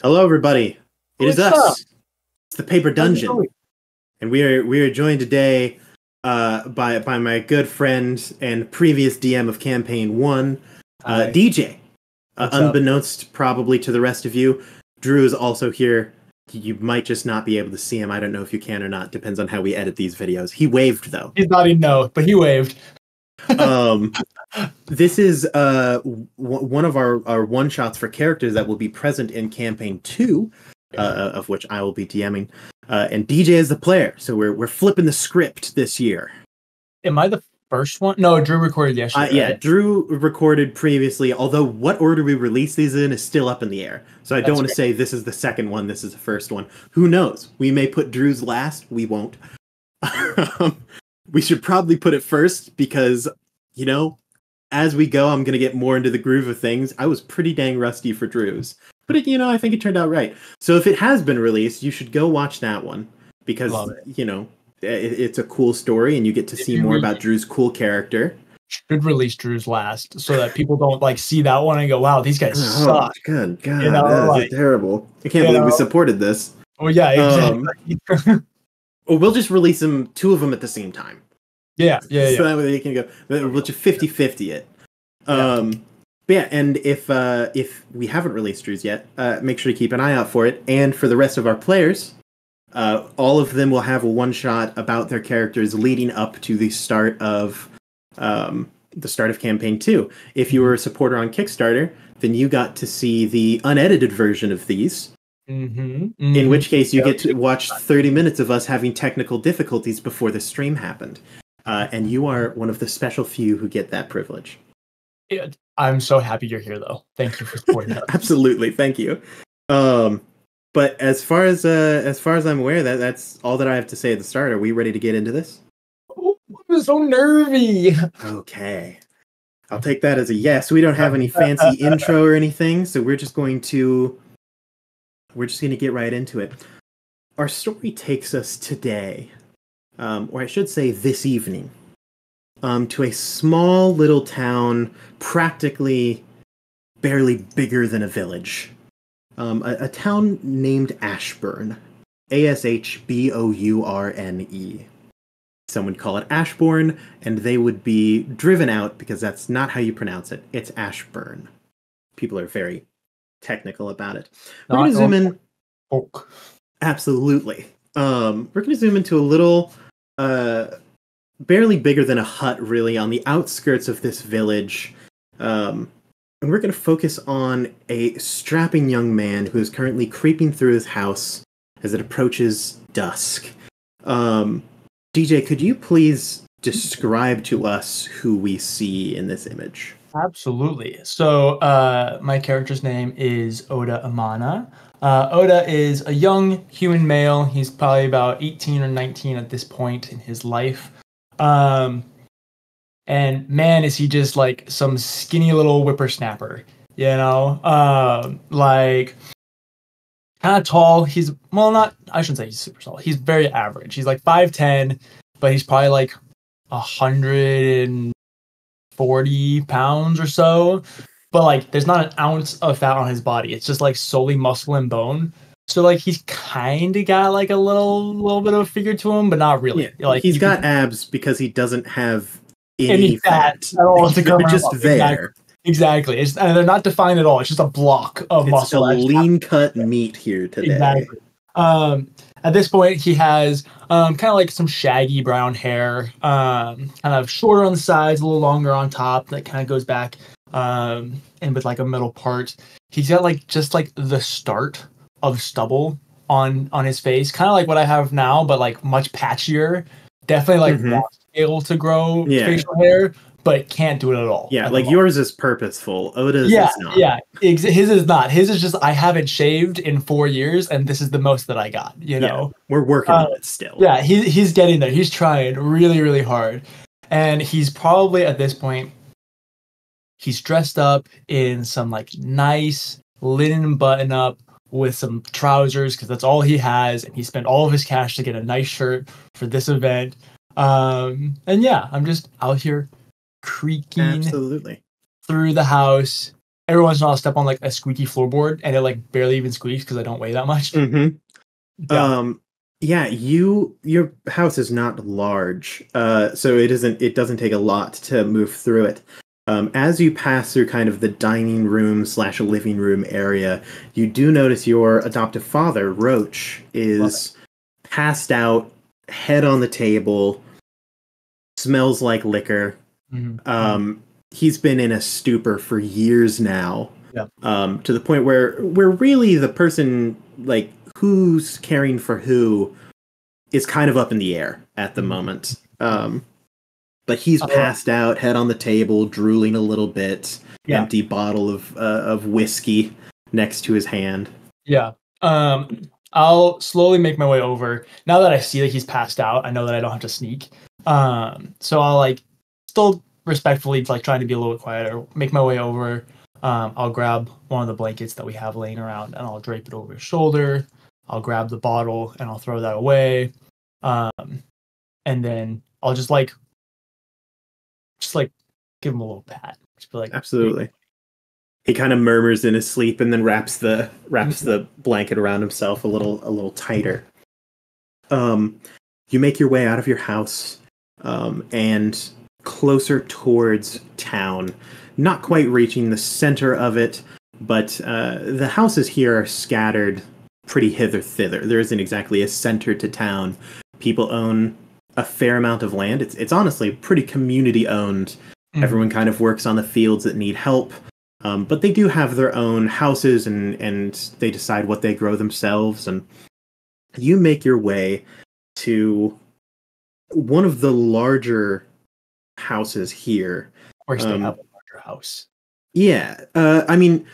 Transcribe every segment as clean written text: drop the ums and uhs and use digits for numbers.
Hello, everybody. It is What's up? us. It's the Paper Dungeon, and we are joined today by my good friend and previous DM of Campaign One, Hi. DJ. What's up? Unbeknownst probably to the rest of you, Drew is also here. You might just not be able to see him. I don't know if you can or not. Depends on how we edit these videos. He waved though. He's not even no, but he waved. This is one of our one shots for characters that will be present in Campaign 2, of which I will be DMing, and DJ is the player. So we're flipping the script this year. Am I the first one? No, Drew recorded yesterday. Yeah, right? Drew recorded previously. Although what order we release these in is still up in the air. So I don't want to say this is the second one, this is the first one. Who knows? We may put Drew's last. We won't. We should probably put it first because, you know, as we go, I'm going to get more into the groove of things. I was pretty dang rusty for Drew's. But, I think it turned out right. So if it has been released, you should go watch that one. Because, it's a cool story and you get to see more about Drew's cool character. Should release Drew's last so that people don't, see that one and go, wow, these guys suck. Good God, that's terrible. I can't believe we supported this. Oh, yeah, exactly. Or we'll just release two of them at the same time. Yeah. So that way they can go. We'll just 50-50 it. But yeah, and if we haven't released Drew's yet, make sure to keep an eye out for it. And for the rest of our players, all of them will have a one shot about their characters leading up to the start of Campaign 2. If you were a supporter on Kickstarter, then you got to see the unedited version of these. In which case you get to watch 30 minutes of us having technical difficulties before the stream happened. And you are one of the special few who get that privilege. I'm so happy you're here, though. Thank you for supporting us. Absolutely, thank you. But as far as I'm aware, that's all that I have to say at the start. Are we ready to get into this? Oh, I'm so nervy. Okay. I'll take that as a yes. We don't have any fancy intro or anything, so we're just going to get right into it. Our story takes us today, or I should say this evening, to a small little town, practically barely bigger than a village. A town named Ashburn. Ashbourne. Some would call it Ashbourne, and they would be driven out because that's not how you pronounce it. It's Ashburn. People are very technical about it. We're going to zoom in. Oak. Absolutely. We're going to zoom into a little, barely bigger than a hut, really, on the outskirts of this village. And we're going to focus on a strapping young man who is currently creeping through his house as it approaches dusk. DJ, could you please describe to us who we see in this image? Absolutely. So my character's name is Oda Amana. Oda is a young human male. He's probably about 18 or 19 at this point in his life. And man, is he just like some skinny little whippersnapper, kind of tall. I shouldn't say he's super tall. He's very average. He's like 5'10", but he's probably like 140 pounds or so. But like, there's not an ounce of fat on his body. It's just like solely muscle and bone. So like, he's kind of got like a little bit of a figure to him, but not really. Yeah, like he's got abs because he doesn't have any fat at all to cover just him up. There. Exactly. And they're not defined at all. It's just a block of muscle. It's a lean cut meat here today. Exactly. At this point, he has kind of like some shaggy brown hair, kind of shorter on the sides, a little longer on top. That kind of goes back, and with like a middle part. He's got like just like the start of stubble on his face, kind of like what I have now, but like much patchier. Definitely like wants to be able to grow facial hair, but can't do it at all. Yeah, like yours is purposeful. Oda's is not. Yeah, his is not. His is just I haven't shaved in 4 years, and this is the most that I got. We're working on it still. Yeah, he's getting there. He's trying really, really hard, and he's probably at this point. He's dressed up in some like nice linen button up with some trousers because that's all he has, and he spent all of his cash to get a nice shirt for this event. And yeah, I'm just out here creaking Absolutely through the house, every once in a while I'll step on like a squeaky floorboard, and it like barely even squeaks because I don't weigh that much. Mm-hmm. Yeah. Yeah, your house is not large, so it doesn't take a lot to move through it. As you pass through kind of the dining room slash living room area, you do notice your adoptive father, Roach, is passed out, head on the table, smells like liquor. He's been in a stupor for years now. Yeah. To the point where really the person, like, who's caring for who is kind of up in the air at the moment. But he's passed out, head on the table, drooling a little bit, empty bottle of whiskey next to his hand. Yeah. I'll slowly make my way over. Now that I see that he's passed out, I know that I don't have to sneak. So I'll like still respectfully like trying to be a little bit quieter, make my way over. I'll grab one of the blankets that we have laying around and I'll drape it over his shoulder. I'll grab the bottle and I'll throw that away. And then I'll just give him a little pat. Just be like, absolutely. He kind of murmurs in his sleep and then wraps the blanket around himself a little tighter. You make your way out of your house and closer towards town, not quite reaching the center of it, but the houses here are scattered pretty hither-thither. There isn't exactly a center to town. People own a fair amount of land. It's honestly pretty community-owned. Everyone kind of works on the fields that need help. But they do have their own houses and they decide what they grow themselves. And you make your way to one of the larger houses here. Of course, they have a larger house. Yeah. I mean,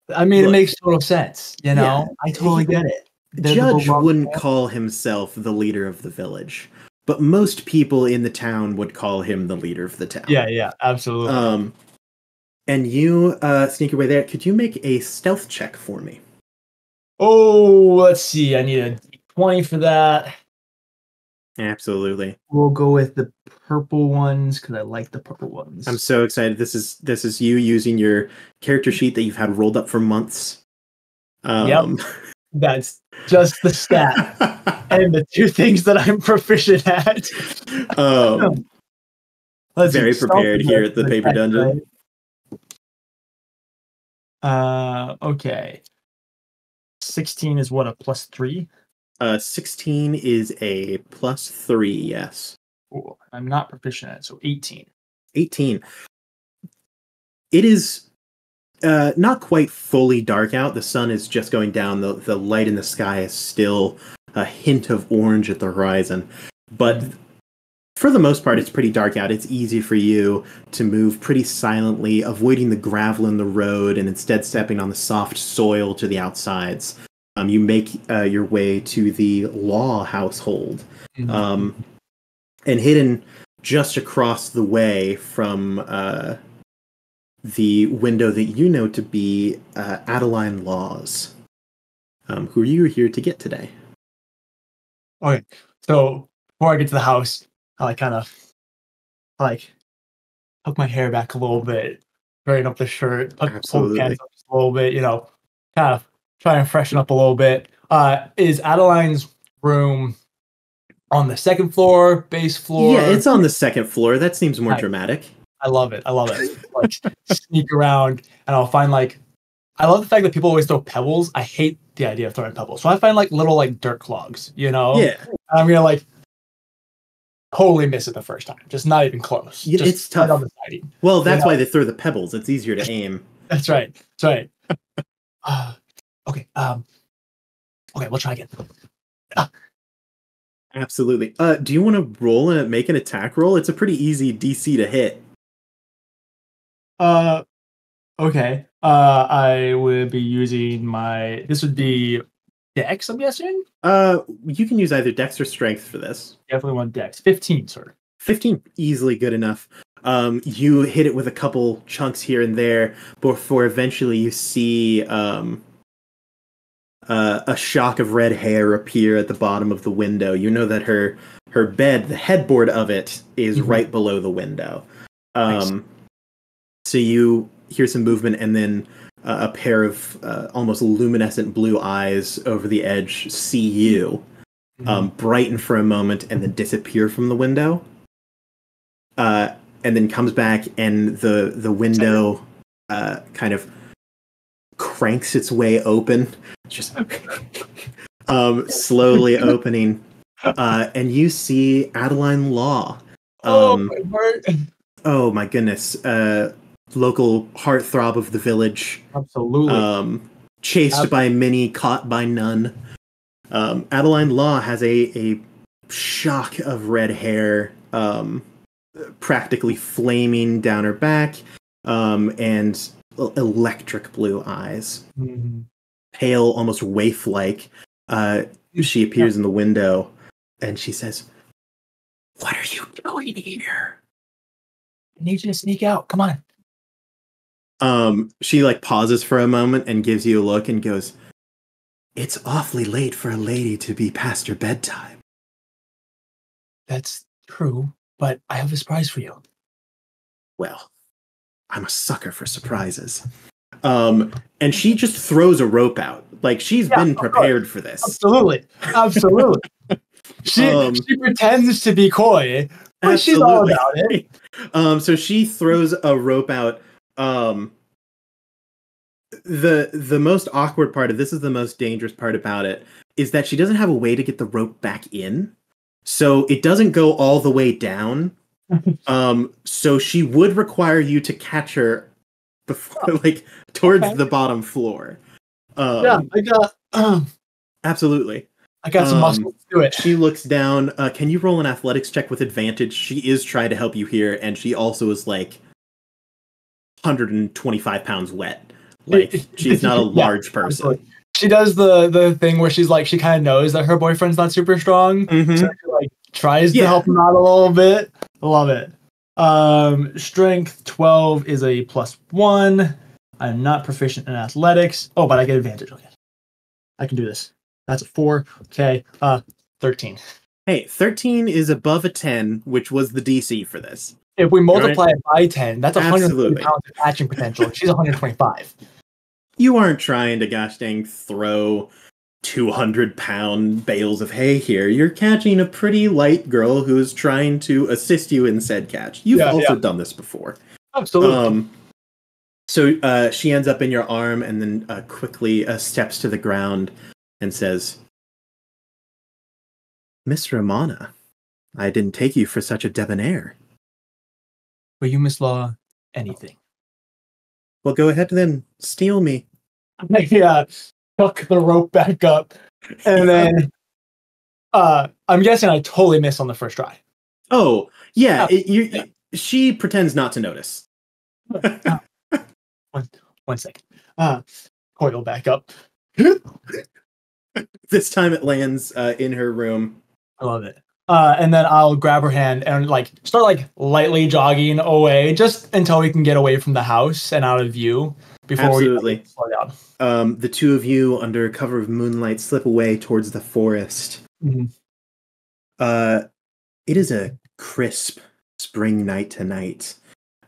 look, it makes total sense. You know, I totally get it. Judge wouldn't call himself the leader of the village, but most people in the town would call him the leader of the town. Yeah, absolutely. And you sneak your way there. Could you make a stealth check for me? Oh, let's see. I need a 20 for that. Absolutely. We'll go with the purple ones because I like the purple ones. I'm so excited. This is you using your character sheet that you've had rolled up for months. Yep. That's just the stat and the two things that I'm proficient at. Very prepared here at the Paper Dungeon. Okay. 16 is what, a +3? 16 is a +3, yes. Cool. I'm not proficient at it, so 18. 18. It is not quite fully dark out. The sun is just going down. The light in the sky is still a hint of orange at the horizon. But for the most part, it's pretty dark out. It's easy for you to move pretty silently, avoiding the gravel in the road and instead stepping on the soft soil to the outsides. You make your way to the Law household. And hidden just across the way from the window that you know to be Adeline Laws, who are you here to get today? Okay, so before I get to the house, I kind of tuck my hair back a little bit, straighten up the shirt, pull the pants up just a little bit, kind of try and freshen up a little bit. Is Adeline's room on the second floor, base floor? Yeah, it's on the second floor. That seems more dramatic. I love it. Like, sneak around and I'll find I love the fact that people always throw pebbles. I hate the idea of throwing pebbles. So I find little dirt clogs, Yeah. And I'm gonna totally miss it the first time. Just not even close. It's tough. On the siding, well, that's why they throw the pebbles. It's easier to aim. That's right. Okay. Okay, we'll try again. Absolutely. Do you want to roll and make an attack roll? It's a pretty easy DC to hit. Okay. I would be using this would be Dex, I'm guessing? You can use either Dex or Strength for this. Definitely want Dex. 15, sir. 15, easily good enough. You hit it with a couple chunks here and there before eventually you see a shock of red hair appear at the bottom of the window. You know that her bed, the headboard of it, is right below the window. Nice. So you hear some movement, and then a pair of almost luminescent blue eyes over the edge see you, brighten for a moment, and then disappear from the window. And then comes back, and the window kind of cranks its way open, just slowly opening. And you see Adeline Law. Oh my goodness. Local heartthrob of the village. Absolutely. Chased by many, caught by none. Adeline Law has a shock of red hair, practically flaming down her back, and electric blue eyes. Mm-hmm. Pale, almost waif-like. She appears in the window, and she says, "What are you doing here?" I need you to sneak out. Come on. She like pauses for a moment and gives you a look and goes, "It's awfully late for a lady to be past her bedtime." That's true, but I have a surprise for you. Well, I'm a sucker for surprises. And she just throws a rope out. Like, she's been prepared for this. Absolutely. She pretends to be coy, but she's all about it. So she throws a rope out. The most awkward part of this is the most dangerous part about it is that she doesn't have a way to get the rope back in. So it doesn't go all the way down. So she would require you to catch her before, like, towards the bottom floor. I got absolutely. I got some muscles to do it. She looks down. Can you roll an athletics check with advantage? She is trying to help you here, and she also is like 125 pounds wet. Like, she's not a large person. Absolutely. She does the thing where she's like, she kind of knows that her boyfriend's not super strong, so she like tries to help him out a little bit. I love it. Strength 12 is a +1. I'm not proficient in athletics. Oh, but I get advantage. Okay, I can do this. That's a 4. Okay, 13. Hey, 13 is above a 10, which was the DC for this. If we multiply it by 10, that's 130 Absolutely. pounds of catching potential. She's 125. You aren't trying to, gosh dang, throw 200-pound bales of hay here. You're catching a pretty light girl who is trying to assist you in said catch. You've also done this before. Absolutely. So she ends up in your arm and then quickly steps to the ground and says, "Miss Romana, I didn't take you for such a debonair." Will you, Miss Law, anything? Well, go ahead and then steal me. Yeah, tuck the rope back up, and then I'm guessing I totally missed on the first try. Oh, yeah. She pretends not to notice. One second. Coil back up. This time it lands in her room. I love it. And then I'll grab her hand and like start like lightly jogging away, just until we can get away from the house and out of view before we slow down. The two of you, under cover of moonlight, slip away towards the forest. Mm-hmm. It is a crisp spring night tonight.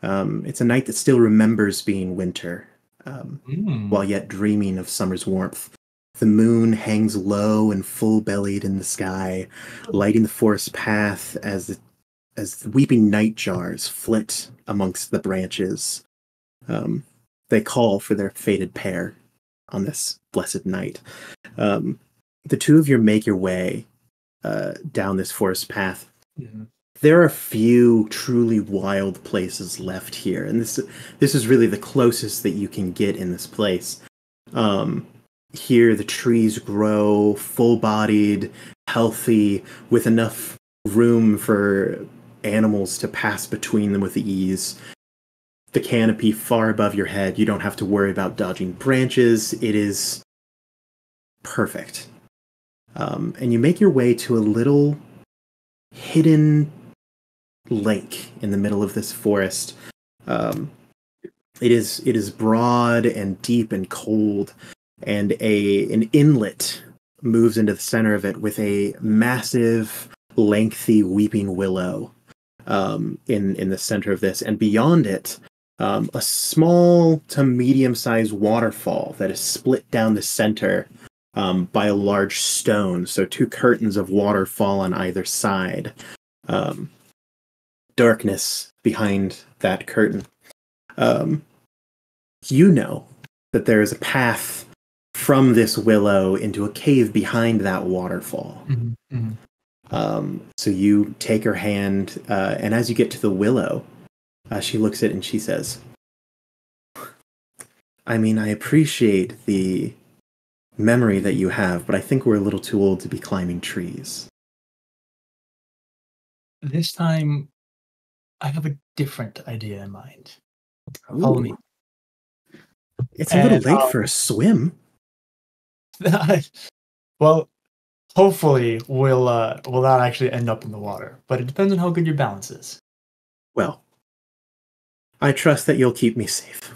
It's a night that still remembers being winter, while yet dreaming of summer's warmth. The moon hangs low and full-bellied in the sky, lighting the forest path as the weeping nightjars flit amongst the branches. They call for their fated pair on this blessed night. The two of you make your way down this forest path. Mm-hmm. There are few truly wild places left here, and this is really the closest that you can get in this place. Here, the trees grow full-bodied, healthy, with enough room for animals to pass between them with ease. The canopy far above your head, you don't have to worry about dodging branches. It is perfect. And you make your way to a little hidden lake in the middle of this forest. It is broad and deep and cold, and an inlet moves into the center of it with a massive, lengthy weeping willow in the center of this. And beyond it, a small to medium-sized waterfall that is split down the center by a large stone. So two curtains of water fall on either side. Darkness behind that curtain. You know that there is a path from this willow into a cave behind that waterfall. So you take her hand, and as you get to the willow, she looks at it and she says, I mean, I appreciate the memory that you have, but I think we're a little too old to be climbing trees. This time, I have a different idea in mind. Follow me. It's a little late for a swim. Well, hopefully we'll not actually end up in the water, but it depends on how good your balance is. Well, I trust that you'll keep me safe.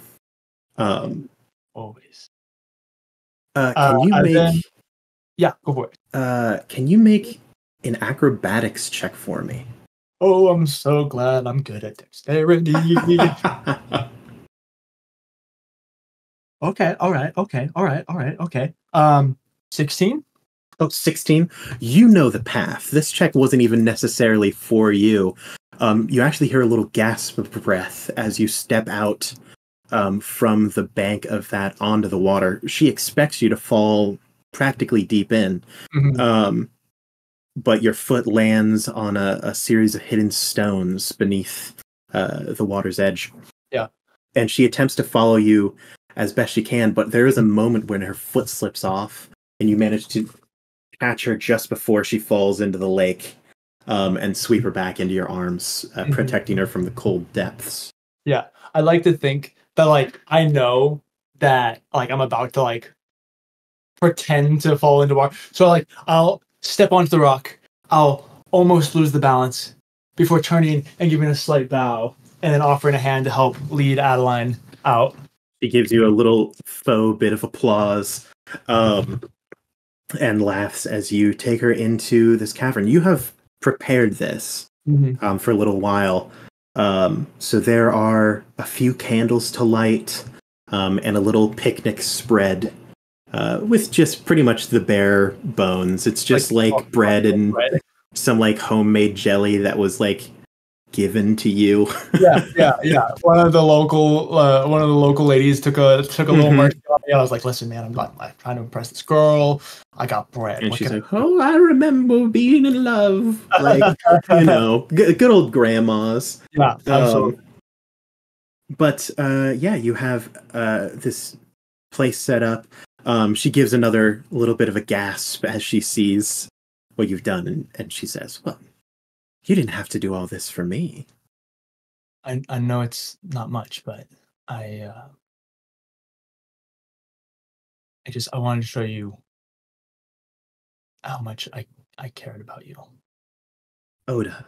Always. Can you make? Yeah, go for it. Can you make an acrobatics check for me? Oh, I'm so glad I'm good at dexterity. Okay, all right. 16? Oh, 16? You know the path. This check wasn't even necessarily for you. You actually hear a little gasp of breath as you step out from the bank of that onto the water. She expects you to fall practically deep in. But your foot lands on a series of hidden stones beneath the water's edge. Yeah. And she attempts to follow you as best she can, but there is a moment when her foot slips off, and you manage to catch her just before she falls into the lake, and sweep her back into your arms, protecting her from the cold depths. Yeah, I like to think that, like, I know that, like, I'm about to, like, pretend to fall into water. So, like, I'll step onto the rock, I'll almost lose the balance before turning and giving a slight bow, and then offering a hand to help lead Adeline out. She gives you a little faux bit of applause, and laughs as you take her into this cavern. You have prepared this for a little while. So there are a few candles to light, and a little picnic spread with just pretty much the bare bones. It's just like bread and some like homemade jelly that was like given to you. Yeah. One of the local ladies took a little merch on me. I was like, "Listen, man, I'm trying to impress this girl. I got bread." And she's like, "Oh, I remember being in love." Like, good old grandmas. Yeah, absolutely. But yeah, you have this place set up. She gives another little bit of a gasp as she sees what you've done, and she says, "Well, you didn't have to do all this for me." I know it's not much, but I wanted to show you how much I cared about you. Oda,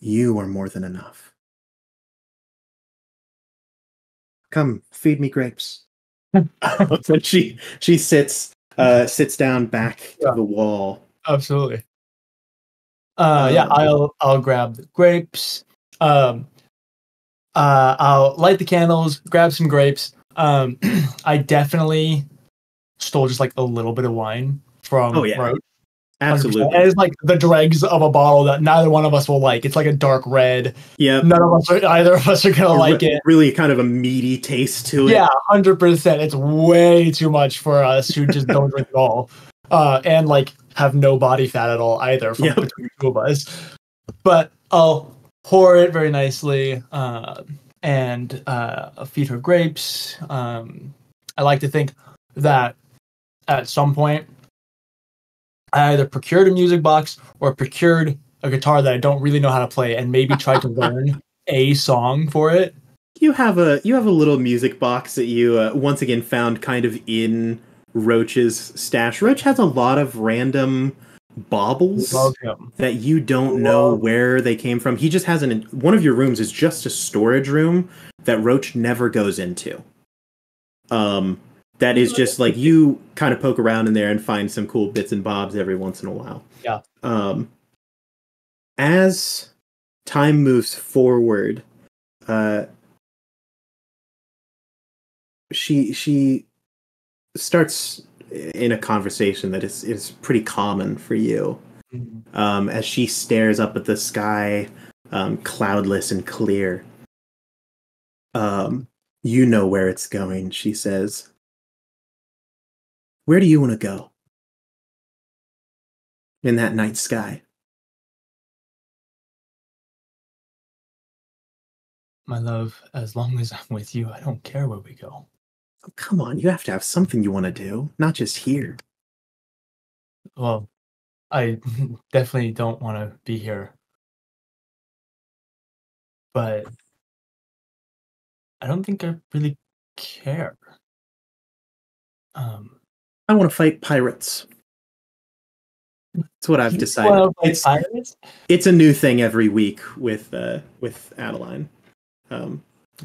you are more than enough. Come, feed me grapes. So she sits down back to the wall. Absolutely. Yeah, I'll grab the grapes. I'll light the candles, grab some grapes. I definitely stole just like a little bit of wine from Roach. Absolutely. And it's like the dregs of a bottle that neither one of us will like. It's like a dark red. Yeah. Either of us are gonna like it. Really kind of a meaty taste to it. Yeah, 100%. It's way too much for us who just don't drink at all. And like have no body fat at all either from between the two of us. But I'll pour it very nicely and feed her grapes. I like to think that at some point I either procured a music box or procured a guitar that I don't really know how to play and maybe tried to learn a song for it. You have a little music box that you once again found kind of in Roach's stash. Roach has a lot of random baubles that you don't know where they came from. He just has one of your rooms is just a storage room that Roach never goes into. That is just like you kind of poke around in there and find some cool bits and bobs every once in a while. Yeah. As time moves forward, uh, she starts in a conversation that is pretty common for you. As she stares up at the sky, cloudless and clear. You know where it's going, she says. Where do you want to go? In that night sky. My love, as long as I'm with you, I don't care where we go. Oh, come on, you have to have something you want to do, not just here. Well, I definitely don't want to be here. But I don't think I really care. Um, I want to fight pirates. That's what I've you decided. wanna fight pirates? It's a new thing every week with Adeline. And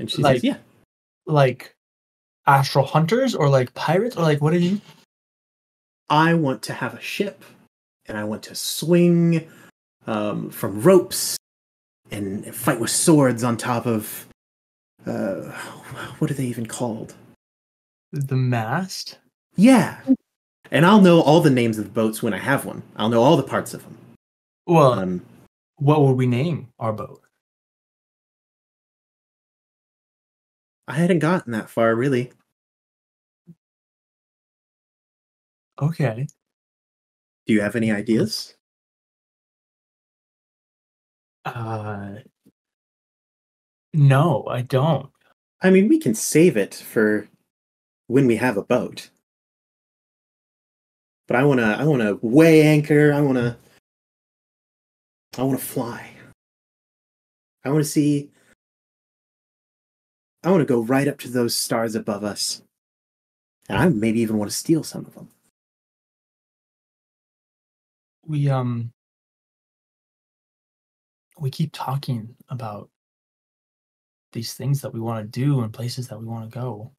she Like says, yeah. like astral hunters or like pirates or like what did you? I want to have a ship and I want to swing from ropes and fight with swords on top of what are they even called? The mast? Yeah. And I'll know all the names of the boats when I have one. I'll know all the parts of them. Well, what would we name our boat? I hadn't gotten that far, really. Okay. Do you have any ideas? No, I don't. I mean, we can save it for when we have a boat. But I wanna weigh anchor. I wanna fly. I wanna see. I wanna go right up to those stars above us, and I maybe even want to steal some of them. We keep talking about these things that we want to do and places that we want to go.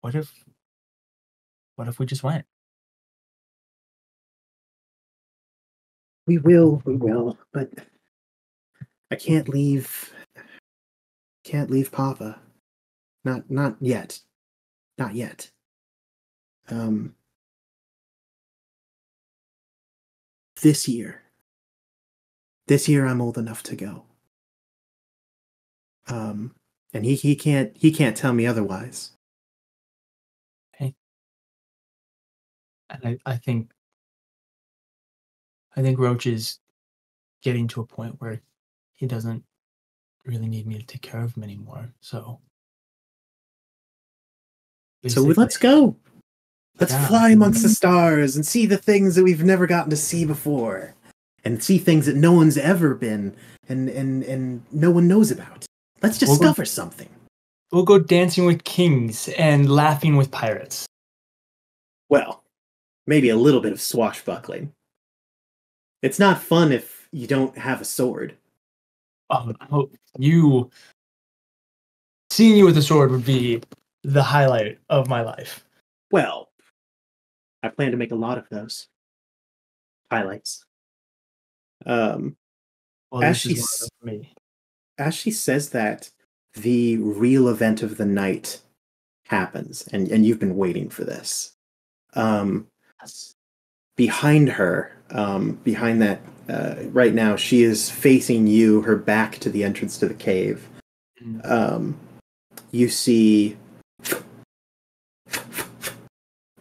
What if we just went? We will, but I can't leave. Can't leave Papa. Not yet. Not yet. Um, this year. This year I'm old enough to go. And he can't tell me otherwise. Okay. And I think Roach is getting to a point where he doesn't really need me to take care of him anymore. So Let's go. Let's Yeah. fly amongst the stars and see the things that we've never gotten to see before. And see things that no one's ever been and no one knows about. Let's discover something. We'll go dancing with kings and laughing with pirates. Well, maybe a little bit of swashbuckling. It's not fun if you don't have a sword. Seeing you with a sword would be the highlight of my life. Well, I plan to make a lot of those highlights. Well, As this is one of them for me. as she says that, the real event of the night happens, and you've been waiting for this. Behind her, behind that, right now, she is facing you, her back to the entrance to the cave. You see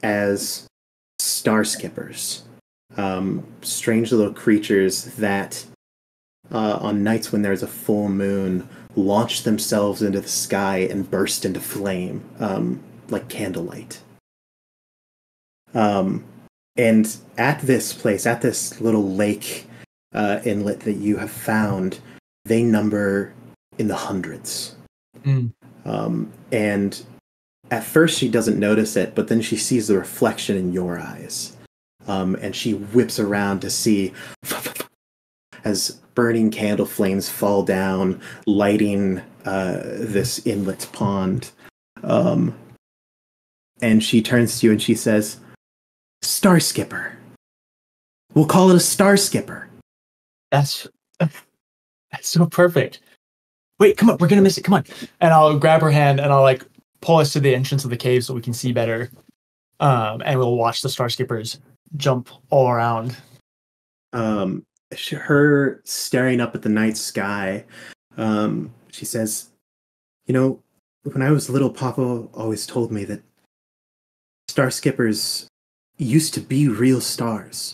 as star skippers, strange little creatures that on nights when there's a full moon launch themselves into the sky and burst into flame, like candlelight. And at this place, at this little lake inlet that you have found, they number in the hundreds. And at first she doesn't notice it, but then she sees the reflection in your eyes. And she whips around to see as burning candle flames fall down, lighting this inlet pond. And she turns to you and she says, Star Skipper. We'll call it a Star Skipper. That's so perfect. Wait, come on, we're gonna miss it. Come on. And I'll grab her hand and I'll like pull us to the entrance of the cave so we can see better. And we'll watch the star skippers jump all around. Her staring up at the night sky, she says, "You know, when I was little, Papa always told me that star skippers used to be real stars,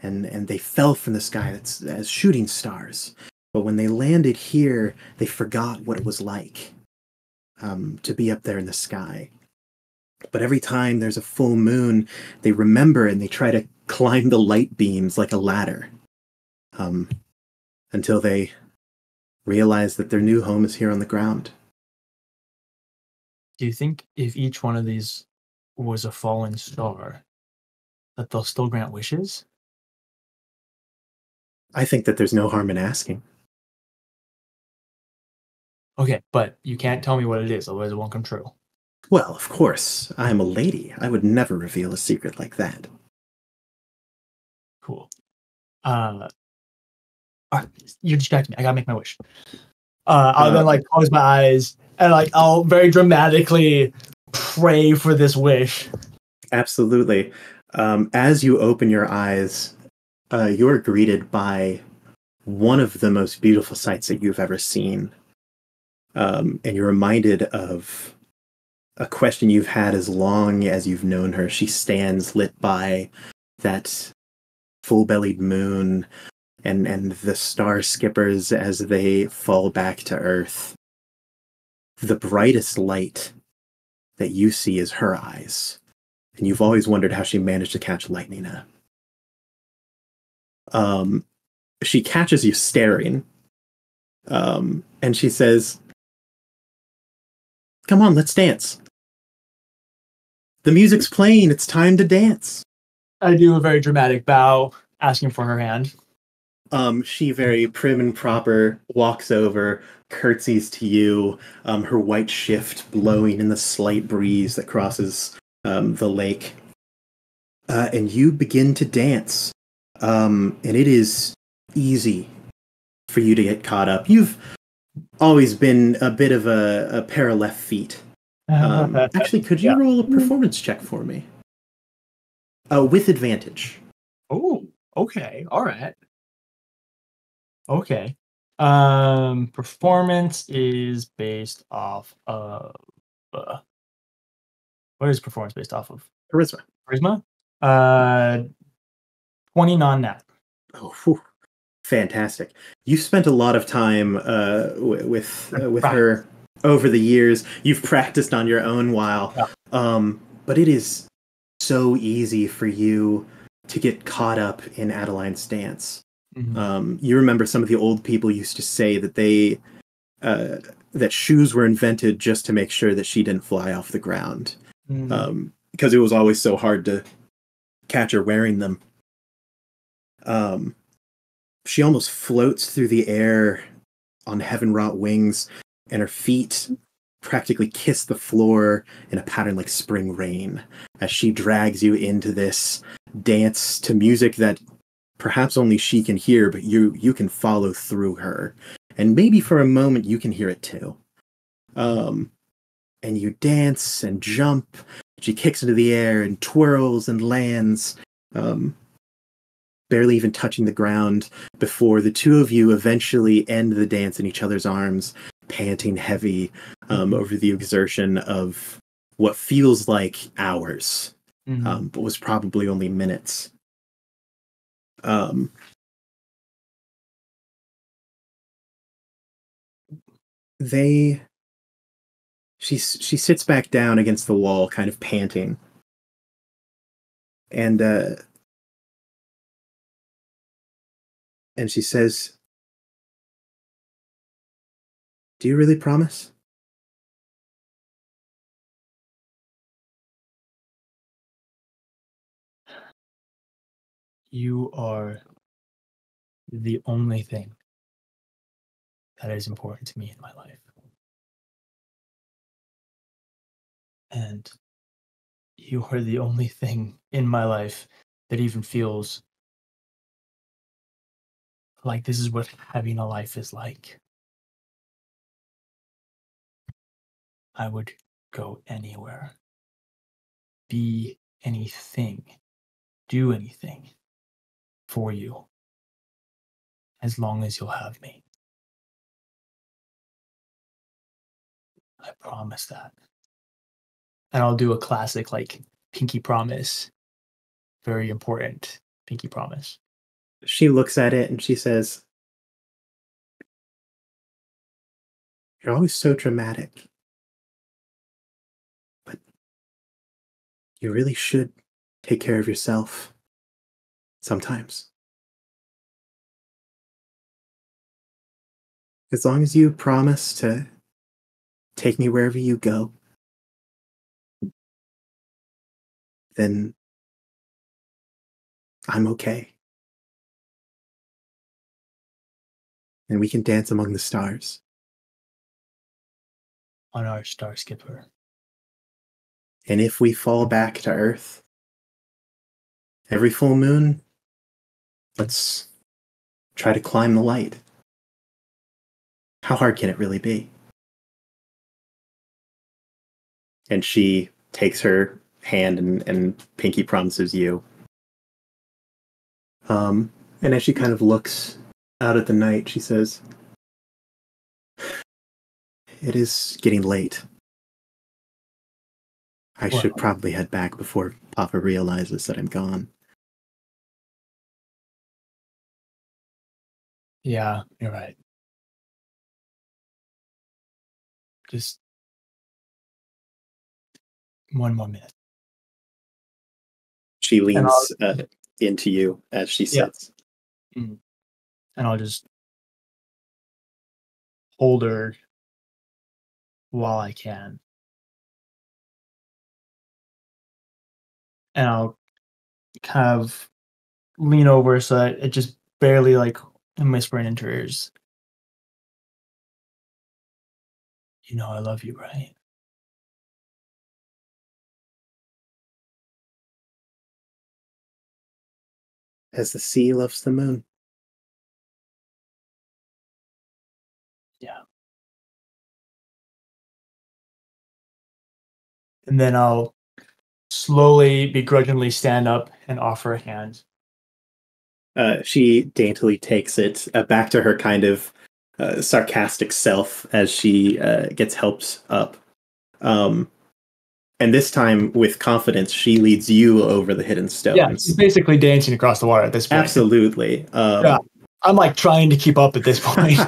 and they fell from the sky as shooting stars. But when they landed here, they forgot what it was like to be up there in the sky. But every time there's a full moon, they remember and they try to climb the light beams like a ladder, until they realize that their new home is here on the ground." Do you think if each one of these was a fallen star, that they'll still grant wishes? I think that there's no harm in asking. Okay, but you can't tell me what it is, otherwise it won't come true. Well, of course, I'm a lady. I would never reveal a secret like that. Cool. You distracted me. I gotta make my wish. I'll then like close my eyes and like I'll very dramatically pray for this wish. Absolutely. As you open your eyes, you're greeted by one of the most beautiful sights that you've ever seen. And you're reminded of a question you've had as long as you've known her. She stands lit by that full-bellied moon and the star skippers as they fall back to Earth. The brightest light that you see is her eyes. And you've always wondered how she managed to catch lightning. She catches you staring. And she says, "Come on, let's dance. The music's playing. It's time to dance." I do a very dramatic bow, asking for her hand. She very prim and proper walks over, curtsies to you, her white shift blowing in the slight breeze that crosses the lake. And you begin to dance. And it is easy for you to get caught up. You've always been a bit of a pair of left feet. Actually, could you roll a performance check for me? With advantage. Oh, okay. All right. Okay. Performance is based off of what is performance based off of? Charisma. Charisma? 20 non-nat. Oh, whew. Fantastic. You spent a lot of time with her over the years. You've practiced on your own while. Yeah. But it is so easy for you to get caught up in Adeline's dance. Mhm. You remember some of the old people used to say that they that shoes were invented just to make sure that she didn't fly off the ground, because it was always so hard to catch her wearing them. She almost floats through the air on heaven-wrought wings, and her feet practically kiss the floor in a pattern like spring rain as she drags you into this dance to music that perhaps only she can hear, but you can follow through her. And maybe for a moment you can hear it too. And you dance and jump. She kicks into the air and twirls and lands, barely even touching the ground before the two of you eventually end the dance in each other's arms, panting heavy over the exertion of what feels like hours, but was probably only minutes. She sits back down against the wall, kind of panting, and she says, "Do you really promise?" You are the only thing that is important to me in my life. And you are the only thing in my life that even feels like this is what having a life is like. I would go anywhere, be anything, do anything for you, as long as you'll have me. I promise that. And I'll do a classic, like, pinky promise. Very important pinky promise. She looks at it and she says, "You're always so dramatic. But you really should take care of yourself sometimes. As long as you promise to take me wherever you go, then I'm okay. And we can dance among the stars." On our star skipper. And if we fall back to Earth, every full moon, let's try to climb the light. How hard can it really be? And she takes her hand and pinky promises you. And as she kind of looks out at the night, she says, "It is getting late. I should probably head back before Papa realizes that I'm gone." Yeah, you're right. Just one more minute. She leans into you as she Yeah. sits. And I'll just hold her while I can. And I'll kind of lean over so that it just barely, like, I'm whispering into her ears. You know I love you, right? As the sea loves the moon. Yeah. And then I'll slowly, begrudgingly stand up and offer a hand. She daintily takes it back to her kind of sarcastic self as she gets helped up. And this time, with confidence, she leads you over the hidden stones. Yeah, she's basically dancing across the water at this point. Absolutely. Yeah, I'm like trying to keep up at this point.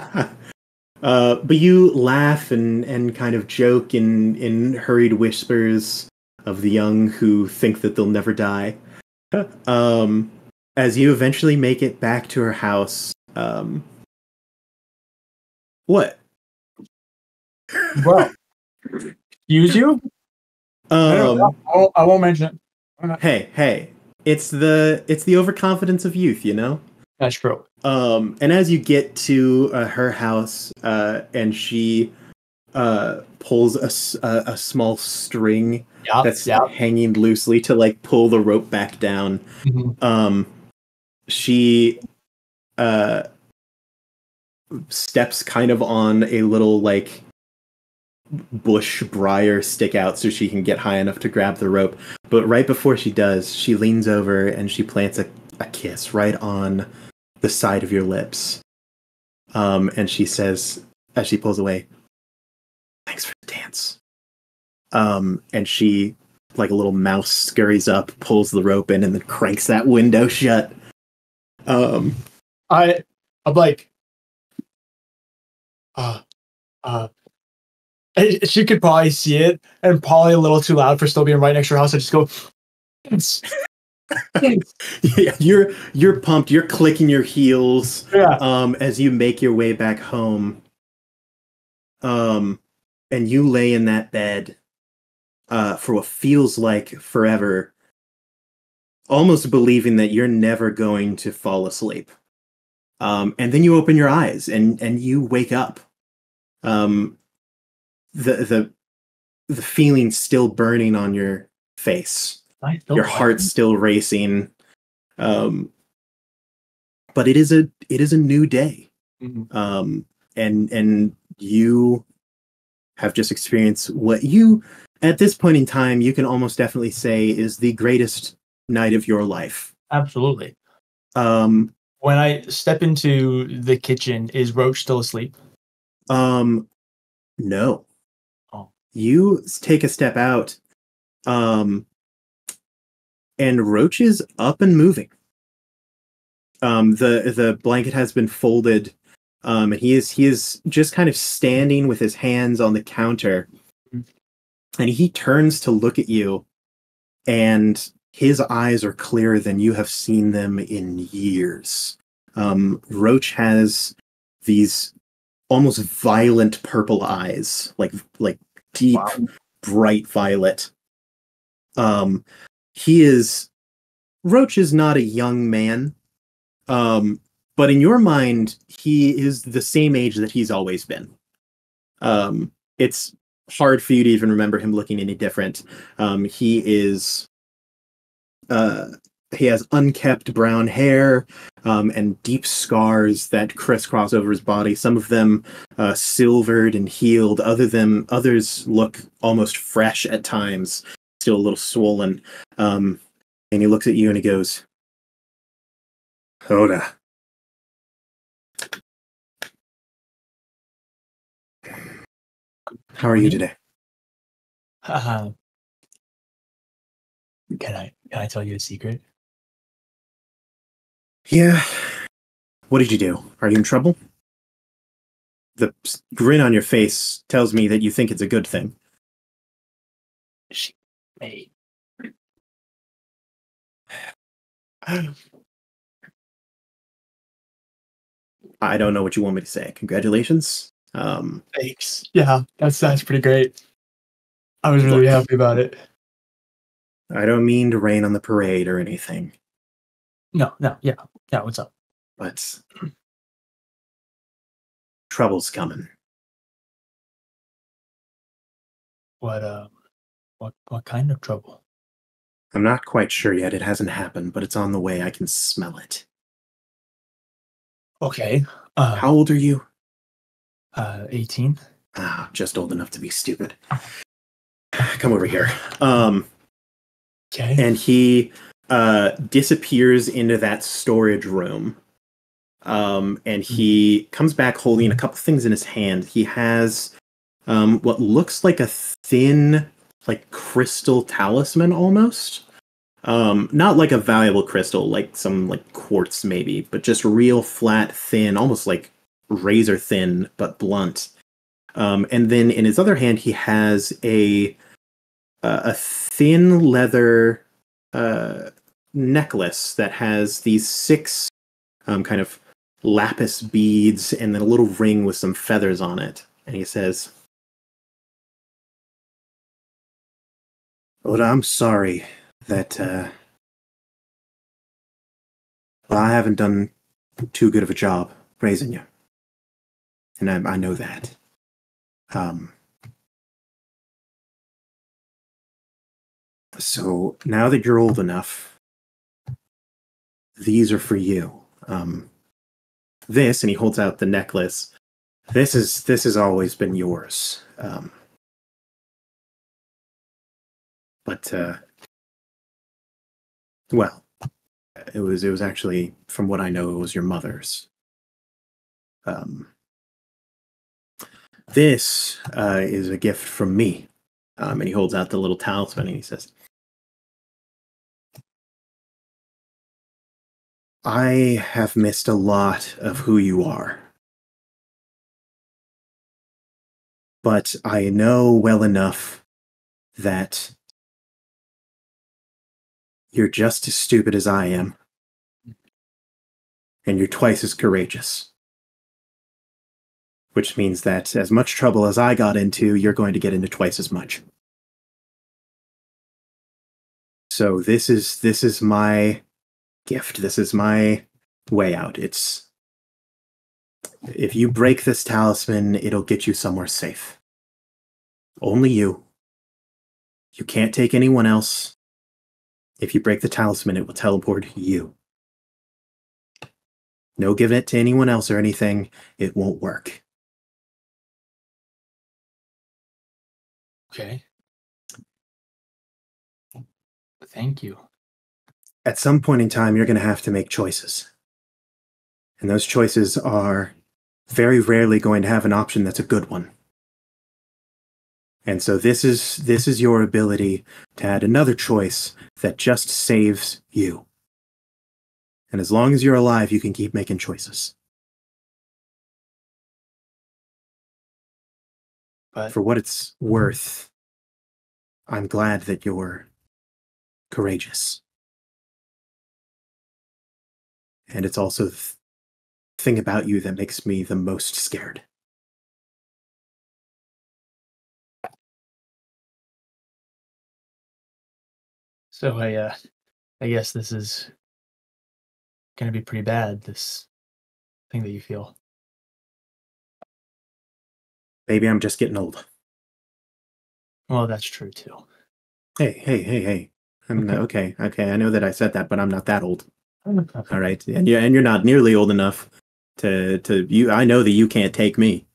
But you laugh and kind of joke in hurried whispers of the young who think that they'll never die. As you eventually make it back to her house, what? Well, use you? I won't mention it. Hey, it's the overconfidence of youth, you know? That's true. And as you get to her house, and she pulls a small string that's hanging loosely to like pull the rope back down. Mm-hmm. She steps kind of on a little like bush briar stick out so she can get high enough to grab the rope. But right before she does, she leans over and she plants a kiss right on the side of your lips. And she says, as she pulls away, "Thanks for the dance." And she, like a little mouse, scurries up, pulls the rope in, and then cranks that window shut. I'm like, she could probably see it, and probably a little too loud for still being right next to her house. I just go, yeah, you're pumped. You're clicking your heels. Yeah. As you make your way back home. And you lay in that bed for what feels like forever, almost believing that you're never going to fall asleep. And then you open your eyes and you wake up. The feeling still burning on your face. Your heart's still racing. But it is a new day. Mm-hmm. And you have just experienced what you, at this point in time, you can almost definitely say is the greatest night of your life. Absolutely. Um, When I step into the kitchen, is Roach still asleep? no. Oh. You take a step out, and Roach is up and moving. The blanket has been folded, and he is just kind of standing with his hands on the counter, and he turns to look at you, and his eyes are clearer than you have seen them in years. Roach has these almost violent purple eyes, like deep, Wow. bright violet. He is Roach is not a young man, but in your mind, he is the same age that he's always been. It's hard for you to even remember him looking any different. He is he has unkept brown hair, and deep scars that crisscross over his body. Some of them silvered and healed. Others look almost fresh at times, still a little swollen. And he looks at you and he goes, "Hoda, how are you today?" Uh, can I tell you a secret? "Yeah. What did you do? Are you in trouble?" The grin on your face tells me that you think it's a good thing. She made. I don't know what you want me to say. Congratulations. Thanks. Yeah, that's pretty great. I was really Look, happy about it. I don't mean to rain on the parade or anything, No, yeah. What's up? but trouble's coming. What kind of trouble? I'm not quite sure yet. It hasn't happened, but it's on the way. I can smell it. Okay. How old are you? 18. Ah, just old enough to be stupid. Come over here. Okay. And he disappears into that storage room. And he comes back holding a couple things in his hand. He has what looks like a thin, like crystal talisman almost. Not like a valuable crystal, like some like quartz maybe, but just real flat, thin, almost like razor thin, but blunt. And then in his other hand, he has a thin leather necklace that has these 6 kind of lapis beads and then a little ring with some feathers on it. And he says, "Oda, I'm sorry that well, I haven't done too good of a job raising you. And I know that. So now that you're old enough, these are for you. This," and he holds out the necklace. This has always been yours. But well, it was actually, from what I know, it was your mother's. This is a gift from me. And he holds out the little talisman and he says, "I have missed a lot of who you are. But I know well enough that you're just as stupid as I am, and you're twice as courageous. Which means that as much trouble as I got into, you're going to get into twice as much. So this is my gift. This is my way out. It's if you break this talisman, it'll get you somewhere safe. Only you. You can't take anyone else. If you break the talisman, it will teleport you. No giving it to anyone else or anything. It won't work." Okay. Thank you. At some point in time, you're going to have to make choices. And those choices are very rarely going to have an option that's a good one. And so this is your ability to add another choice that just saves you. And as long as you're alive, you can keep making choices. But for what it's worth, I'm glad that you're courageous. And it's also the thing about you that makes me the most scared. so I guess this is gonna be pretty bad, this thing that you feel. Maybe I'm just getting old. Well, that's true too. Hey. Okay. Okay. I know that I said that, but I'm not that old. All right. And you're not nearly old enough to you. I know that you can't take me.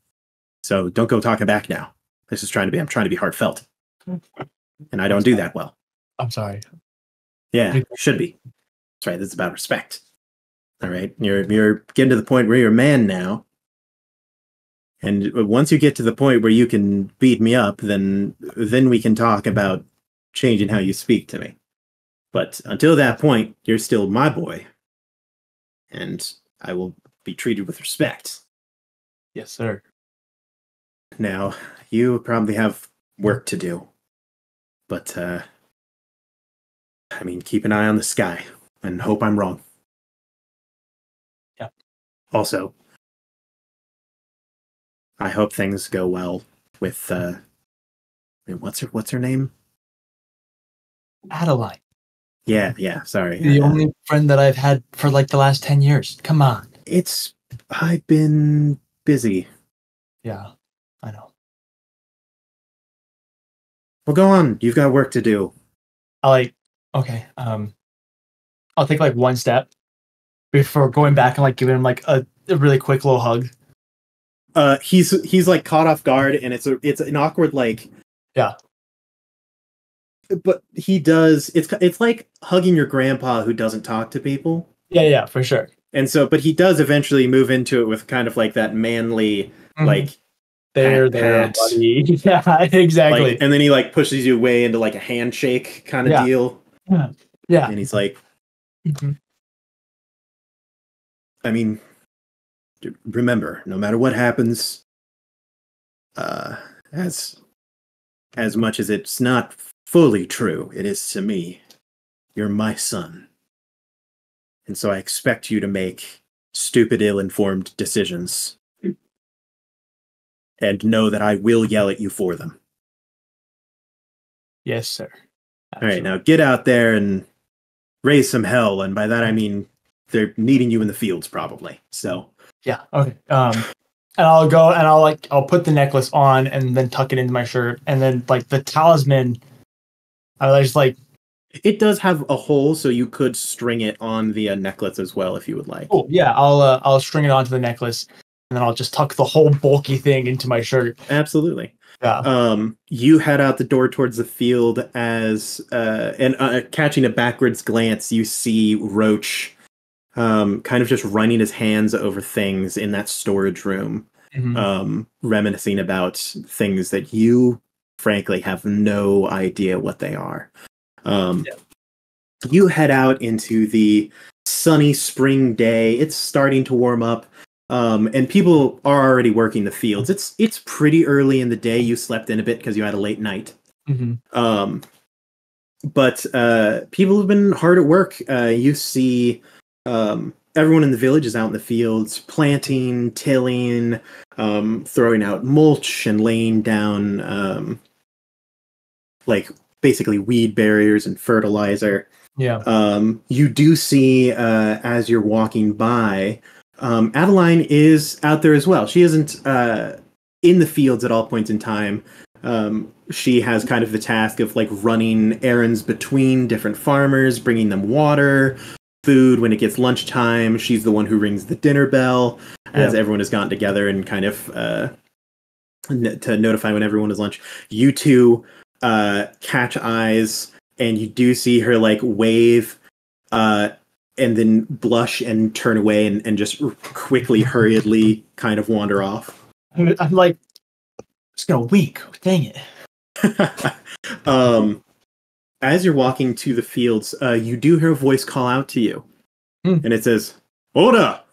So don't go talking back now. I'm trying to be heartfelt. And I don't do that well. I'm sorry. Yeah, should be. That's right. This is about respect. All right. You're getting to the point where you're a man now. And once you get to the point where you can beat me up, then we can talk about changing how you speak to me. But until that point, you're still my boy. And I will be treated with respect. Yes, sir. Now, you probably have work to do. But, keep an eye on the sky and hope I'm wrong. Yeah. Also, I hope things go well with, what's her name? Adeline. Yeah, sorry. The only friend that I've had for like the last 10 years. Come on. I've been busy. Yeah, I know. Well, go on. You've got work to do. Okay. I'll take like one step before going back and like giving him like a really quick little hug. He's like caught off guard, and it's an awkward like. Yeah. But he does. It's like hugging your grandpa who doesn't talk to people. Yeah, for sure. And so, but he does eventually move into it with kind of like that manly, like there, pat. buddy. Yeah, exactly. Like, and then he like pushes you way into like a handshake kind of deal. Yeah. And he's like, remember, no matter what happens, as much as it's not fully true, it is to me. You're my son. And so I expect you to make stupid, ill-informed decisions. And know that I will yell at you for them. Yes, sir. Absolutely. All right, now get out there and raise some hell. And by that, I mean, they're needing you in the fields, probably. So. Yeah, okay. And I'll go and I'll put the necklace on and then tuck it into my shirt. And then like the talisman, I just like. It does have a hole, so you could string it on the necklace as well if you would like. Oh yeah, I'll string it onto the necklace, and then I'll just tuck the whole bulky thing into my shirt. Absolutely. Yeah. You head out the door towards the field and catching a backwards glance, you see Roach, kind of just running his hands over things in that storage room, reminiscing about things that you, frankly, have no idea what they are. You head out into the sunny spring day. It's starting to warm up, and people are already working the fields. It's pretty early in the day. You slept in a bit because you had a late night. But people have been hard at work. You see everyone in the village is out in the fields, planting, tilling, throwing out mulch and laying down like basically weed barriers and fertilizer. Yeah. You do see as you're walking by, Adeline is out there as well. She isn't in the fields at all points in time. She has kind of the task of like running errands between different farmers, bringing them water, food when it gets lunchtime. She's the one who rings the dinner bell as everyone has gotten together and kind of to notify when everyone is lunch. You two catch eyes, and you do see her like wave, and then blush and turn away, and just quickly, hurriedly, kind of wander off. I'm like, just gonna wink. Dang it. As you're walking to the fields, you do hear a voice call out to you, Hmm. and it says, "Oda,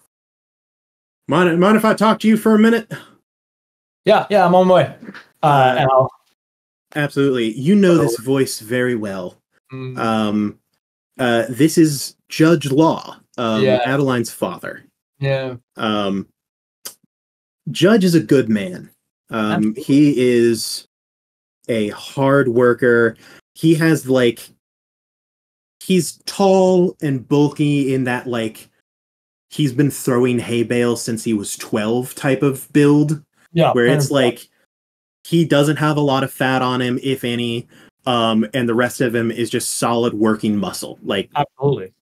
mind if I talk to you for a minute?" Yeah, I'm on my way. And I'll. Absolutely. You know this voice very well. Mm, This is Judge Law, yeah, Adeline's father. yeah. Judge is a good man. Absolutely. He is a hard worker. He has like he's tall and bulky in that like he's been throwing hay bales since he was 12 type of build, Yeah, where it's 100%. like he doesn't have a lot of fat on him, if any, and the rest of him is just solid working muscle, like Absolutely.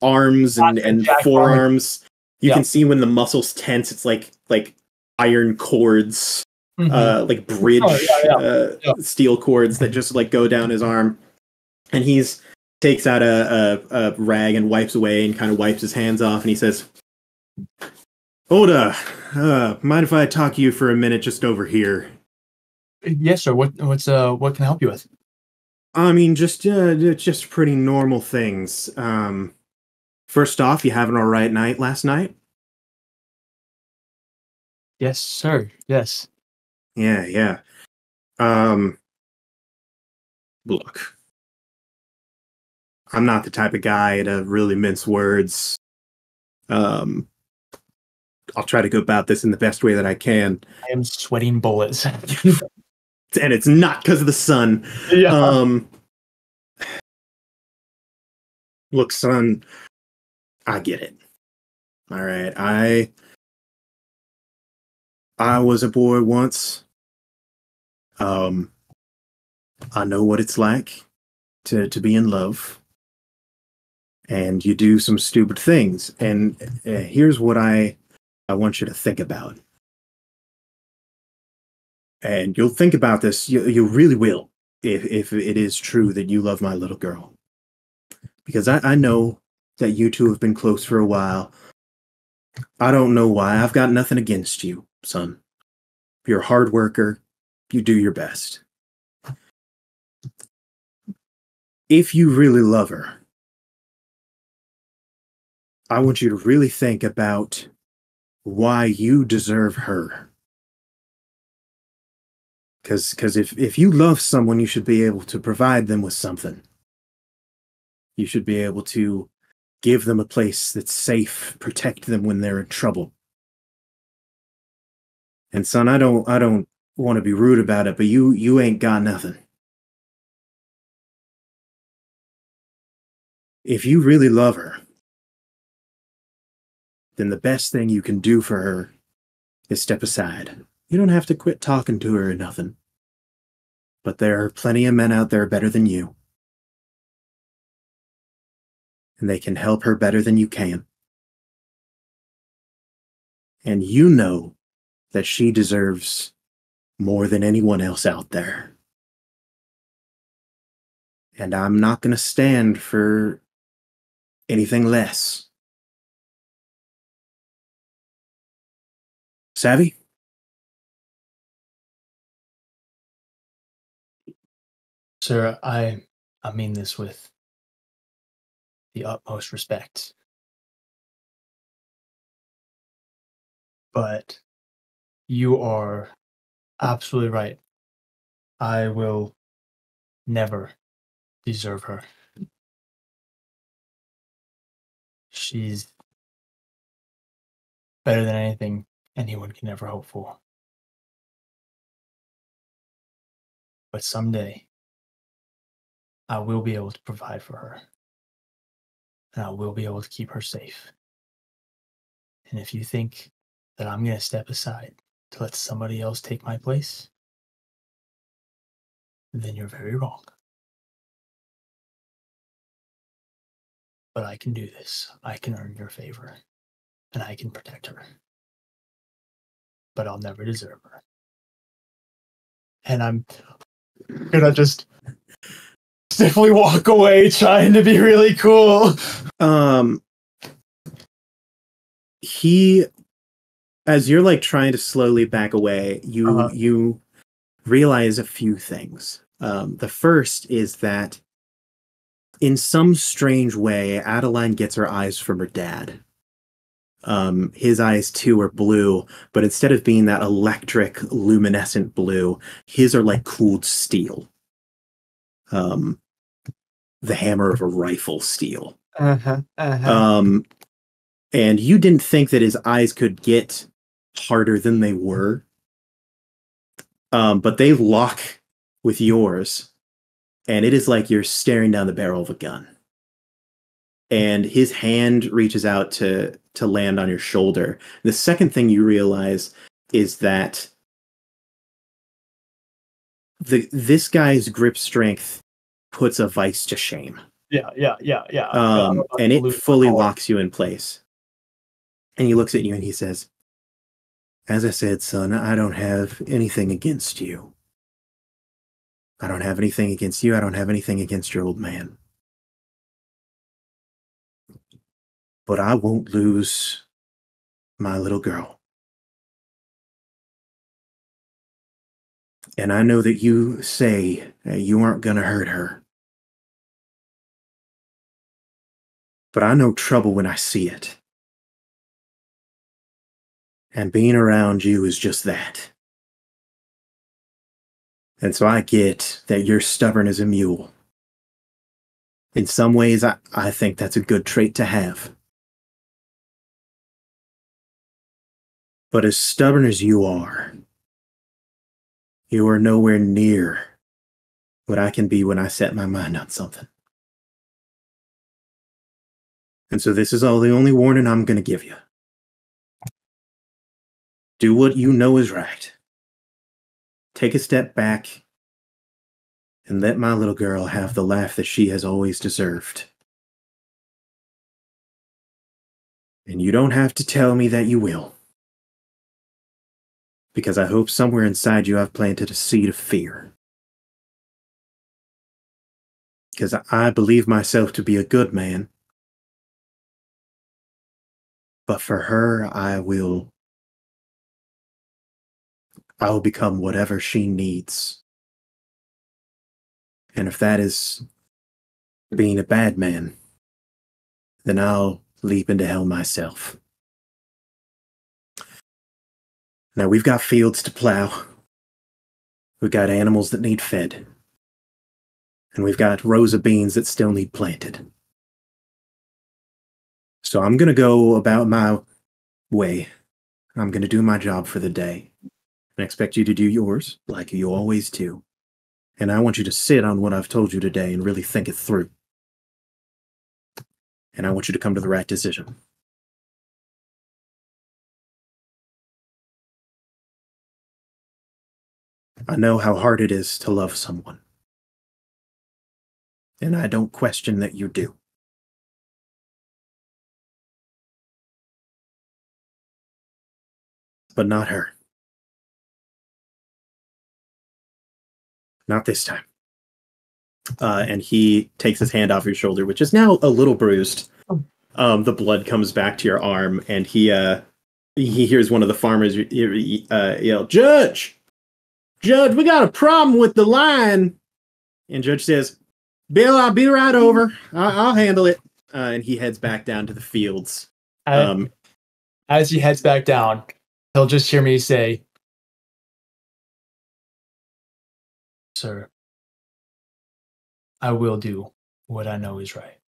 arms Not a and jack farmer. forearms. You Yeah. can see when the muscles tense, it's like iron cords, like bridge steel cords that just like go down his arm. And he's takes out a rag and wipes away and kind of wipes his hands off, and he says, "Oda, mind if I talk to you for a minute just over here?" Yes, sir. What can I help you with? I mean, just pretty normal things. First off, you have an all right night last night? Yes, sir. Yes. Yeah, yeah. Um, Look, I'm not the type of guy to really mince words. Um, I'll try to go about this in the best way that I can. I am sweating bullets. And it's not because of the sun. Yeah. Look, son, I get it. All right, I was a boy once. Um, I know what it's like to be in love, and you do some stupid things. And here's what I want you to think about. And you'll think about this. You really will, if it is true that you love my little girl, because I know that you two have been close for a while. I don't know why. I've got nothing against you, son. You're a hard worker. You do your best. If you really love her, I want you to really think about why you deserve her. Because if you love someone, you should be able to provide them with something. You should be able to give them a place that's safe, protect them when they're in trouble. And son, I don't want to be rude about it, but you ain't got nothing. If you really love her, then the best thing you can do for her is step aside. You don't have to quit talking to her or nothing. But there are plenty of men out there better than you. And they can help her better than you can. And you know that she deserves more than anyone else out there. And I'm not going to stand for anything less. Savvy? Sir, I mean this with the utmost respect. But you are absolutely right. I will never deserve her. She's better than anything anyone can ever hope for. But someday, I will be able to provide for her, and I will be able to keep her safe. And if you think that I'm going to step aside to let somebody else take my place, then you're very wrong. But I can do this. I can earn your favor, and I can protect her. But I'll never deserve her. and I'm gonna just stiffly walk away, trying to be really cool. He, as you're like trying to slowly back away, you realize a few things. The first is that in some strange way, Adeline gets her eyes from her dad. His eyes too are blue, but instead of being that electric, luminescent blue, his are like cooled steel. The hammer of a rifle steel. And you didn't think that his eyes could get harder than they were. But they lock with yours, and it is like you're staring down the barrel of a gun. And his hand reaches out to land on your shoulder. The second thing you realize is that this guy's grip strength puts a vice to shame. Yeah. And it fully locks you in place. And he looks at you and he says, "As I said, son, I don't have anything against you. I don't have anything against you. I don't have anything against your old man. But I won't lose my little girl. And I know that you say you aren't going to hurt her. But I know trouble when I see it. And being around you is just that. And so I get that you're stubborn as a mule. In some ways, I think that's a good trait to have. But as stubborn as you are nowhere near what I can be when I set my mind on something. And so this is the only warning I'm going to give you. Do what you know is right. Take a step back and let my little girl have the life that she has always deserved. And you don't have to tell me that you will. Because I hope somewhere inside you I've planted a seed of fear. Because I believe myself to be a good man. But for her, I will become whatever she needs. And if that is being a bad man, then I'll leap into hell myself. Now, we've got fields to plow. We've got animals that need fed. And we've got rows of beans that still need planted. So I'm going to go about my way. I'm going to do my job for the day. I expect you to do yours, like you always do. And I want you to sit on what I've told you today and really think it through. And I want you to come to the right decision. I know how hard it is to love someone. And I don't question that you do. But not her. Not this time. And he takes his hand off your shoulder, which is now a little bruised. The blood comes back to your arm, and he hears one of the farmers yell, "Judge! Judge, we got a problem with the line." And Judge says, "Bill, I'll be right over. I'll handle it." And he heads back down to the fields. As he heads back down, he'll just hear me say, "Sir, I will do what I know is right."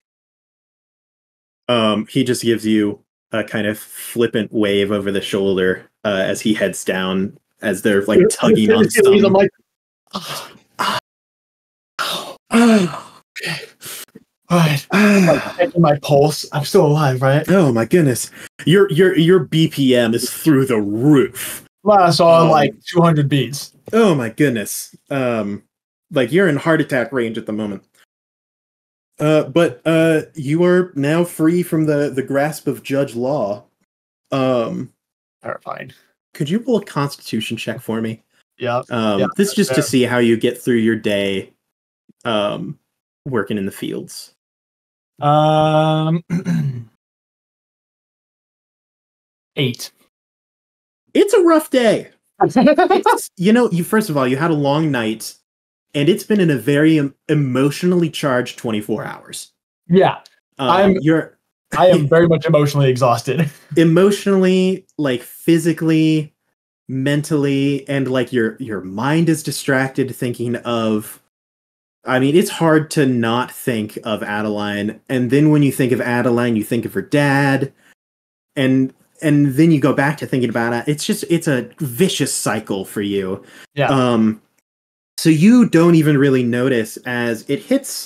He just gives you a kind of flippant wave over the shoulder as he heads down, as they're like tugging on some. I'm like, okay. All right. I'm like checking my pulse. I'm still alive, right? Oh my goodness. Your BPM is through the roof. Well, I saw like 200 beats. Oh my goodness. Like you're in heart attack range at the moment. But you are now free from the grasp of Judge Law. Terrifying. Could you roll a Constitution check for me? Yeah. Yeah. This is just to Fair. see how you get through your day working in the fields. Um, 8. It's a rough day. You first of all, you had a long night, and it's been in a very emotionally charged 24 hours. Yeah. I'm You're I am very much emotionally exhausted. emotionally, like physically, mentally, and like your mind is distracted thinking of. I mean, it's hard to not think of Adeline, and then when you think of Adeline, you think of her dad, and then you go back to thinking about it. It's a vicious cycle for you. Yeah. So you don't even really notice as it hits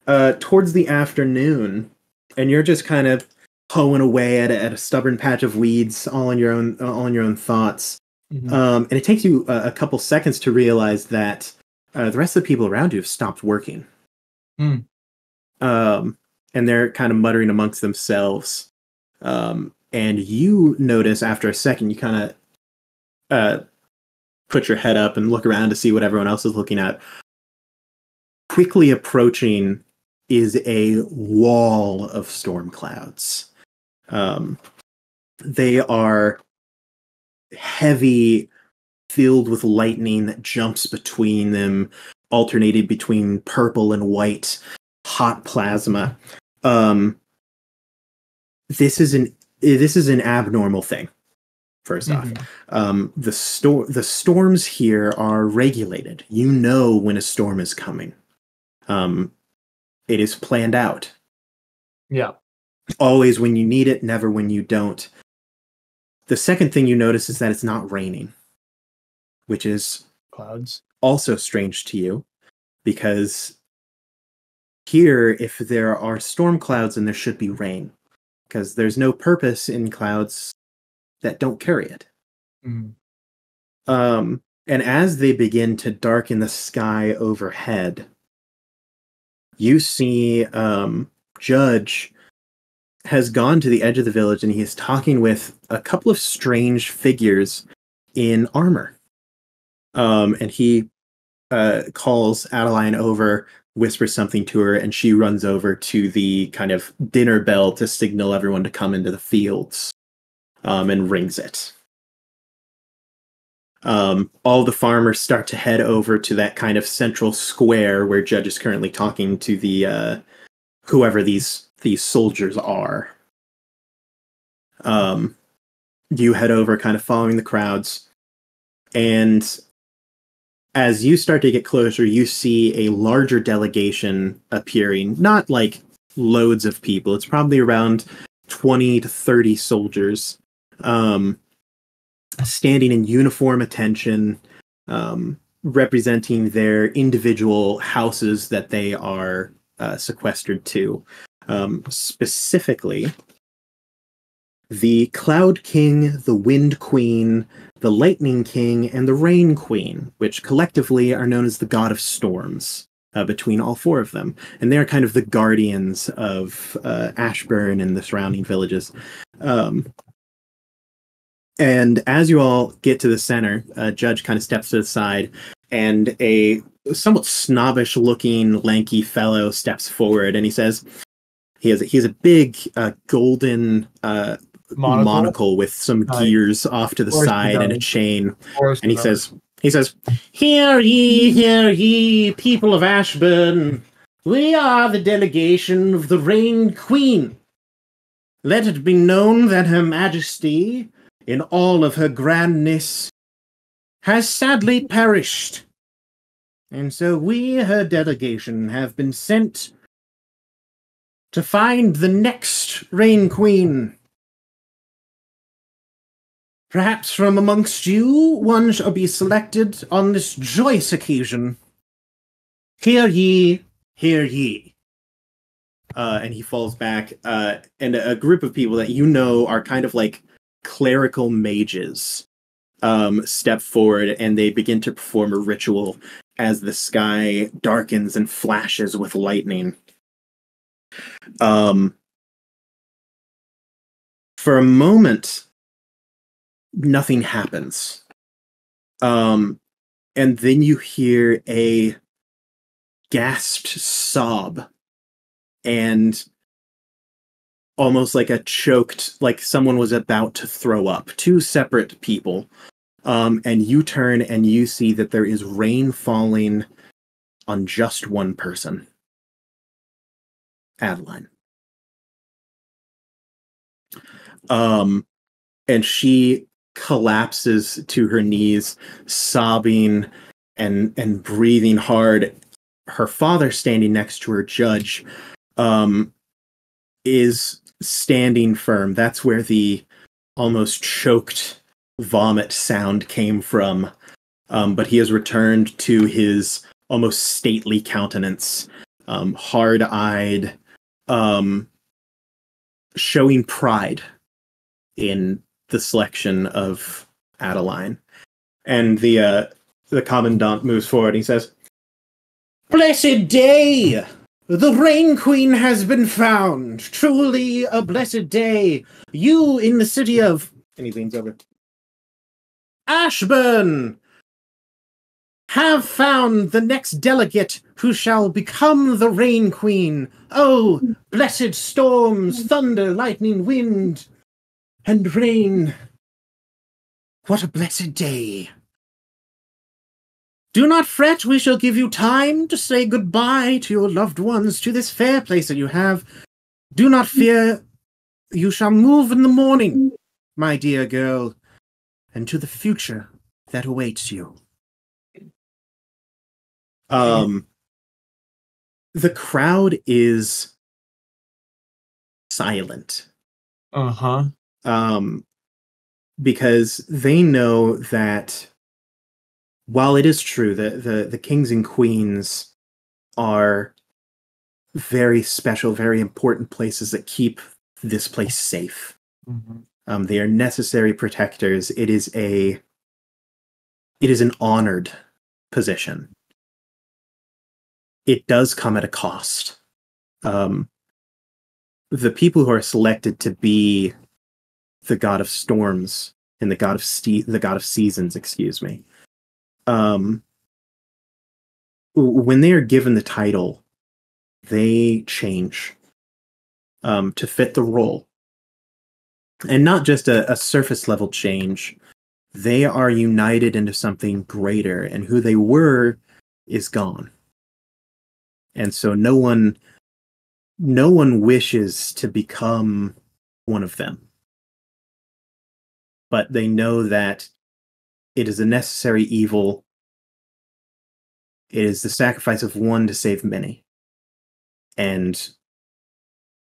towards the afternoon, and you're just kind of hoeing away at a stubborn patch of weeds, all on your own thoughts. Mhm. And it takes you a couple seconds to realize that the rest of the people around you have stopped working. Mm. And they're kind of muttering amongst themselves. And you notice after a second, you kind of put your head up and look around to see what everyone else is looking at. Quickly approaching is a wall of storm clouds. They are heavy, filled with lightning that jumps between them, alternated between purple and white, hot plasma. This is an abnormal thing. First off, the storms here are regulated. You know when a storm is coming. It is planned out. Yeah. Always when you need it, never when you don't. The second thing you notice is that it's not raining, which is Clouds. also strange to you, because here, if there are storm clouds, then there should be rain, because there's no purpose in clouds that don't carry it. Mm. And as they begin to darken the sky overhead, you see Judge has gone to the edge of the village, and he is talking with a couple of strange figures in armor. And he calls Adeline over, whispers something to her, and she runs over to the kind of dinner bell to signal everyone to come into the fields, and rings it. All the farmers start to head over to that kind of central square where Judge is currently talking to the whoever these soldiers are. You head over, kind of following the crowds, and as you start to get closer, you see a larger delegation appearing. Not like loads of people. It's probably around 20 to 30 soldiers, standing in uniform attention, representing their individual houses that they are sequestered to. Specifically, the Cloud King, the Wind Queen, the Lightning King, and the Rain Queen, which collectively are known as the God of Storms, between all four of them. And they're kind of the guardians of Ashburn and the surrounding villages. And as you all get to the center, Judge kind of steps to the side, and a somewhat snobbish-looking, lanky fellow steps forward, and he says, he has a big golden monocle with some gears off to the side and a chain, and he says, hear ye, people of Ashburn. We are the delegation of the Rain Queen. Let it be known that Her Majesty, in all of her grandness, has sadly perished. And so we, her delegation, have been sent to find the next Rain Queen. Perhaps from amongst you, one shall be selected on this joyous occasion. Hear ye, hear ye. And he falls back, and a group of people that you know are kind of like clerical mages step forward, and they begin to perform a ritual as the sky darkens and flashes with lightning. For a moment, nothing happens. And then you hear a gasped sob and almost like a choked, like someone was about to throw up. Two separate people. And you turn and you see that there is rain falling on just one person. Adeline. And she collapses to her knees, sobbing and breathing hard. Her father, standing next to her, Judge, is standing firm. That's where the almost choked vomit sound came from. But he has returned to his almost stately countenance, hard-eyed, showing pride in the selection of Adeline. And the commandant moves forward and he says, "Blessed day! The Rain Queen has been found. Truly a blessed day. You in the city of..." And he leans over. "Ashburn! Have found the next delegate who shall become the Rain Queen. Oh, blessed storms, thunder, lightning, wind, and rain. What a blessed day. Do not fret, we shall give you time to say goodbye to your loved ones, to this fair place that you have. Do not fear, you shall move in the morning, my dear girl, and to the future that awaits you." The crowd is silent. Because they know that while it is true that the kings and queens are very special, very important places that keep this place safe. They are necessary protectors. It is an honored position. It does come at a cost. The people who are selected to be the god of storms and the god of seasons, when they are given the title, they change to fit the role. And not just a surface level change. They are united into something greater, and who they were is gone. And so no one wishes to become one of them. But they know that it is a necessary evil. It is the sacrifice of one to save many. And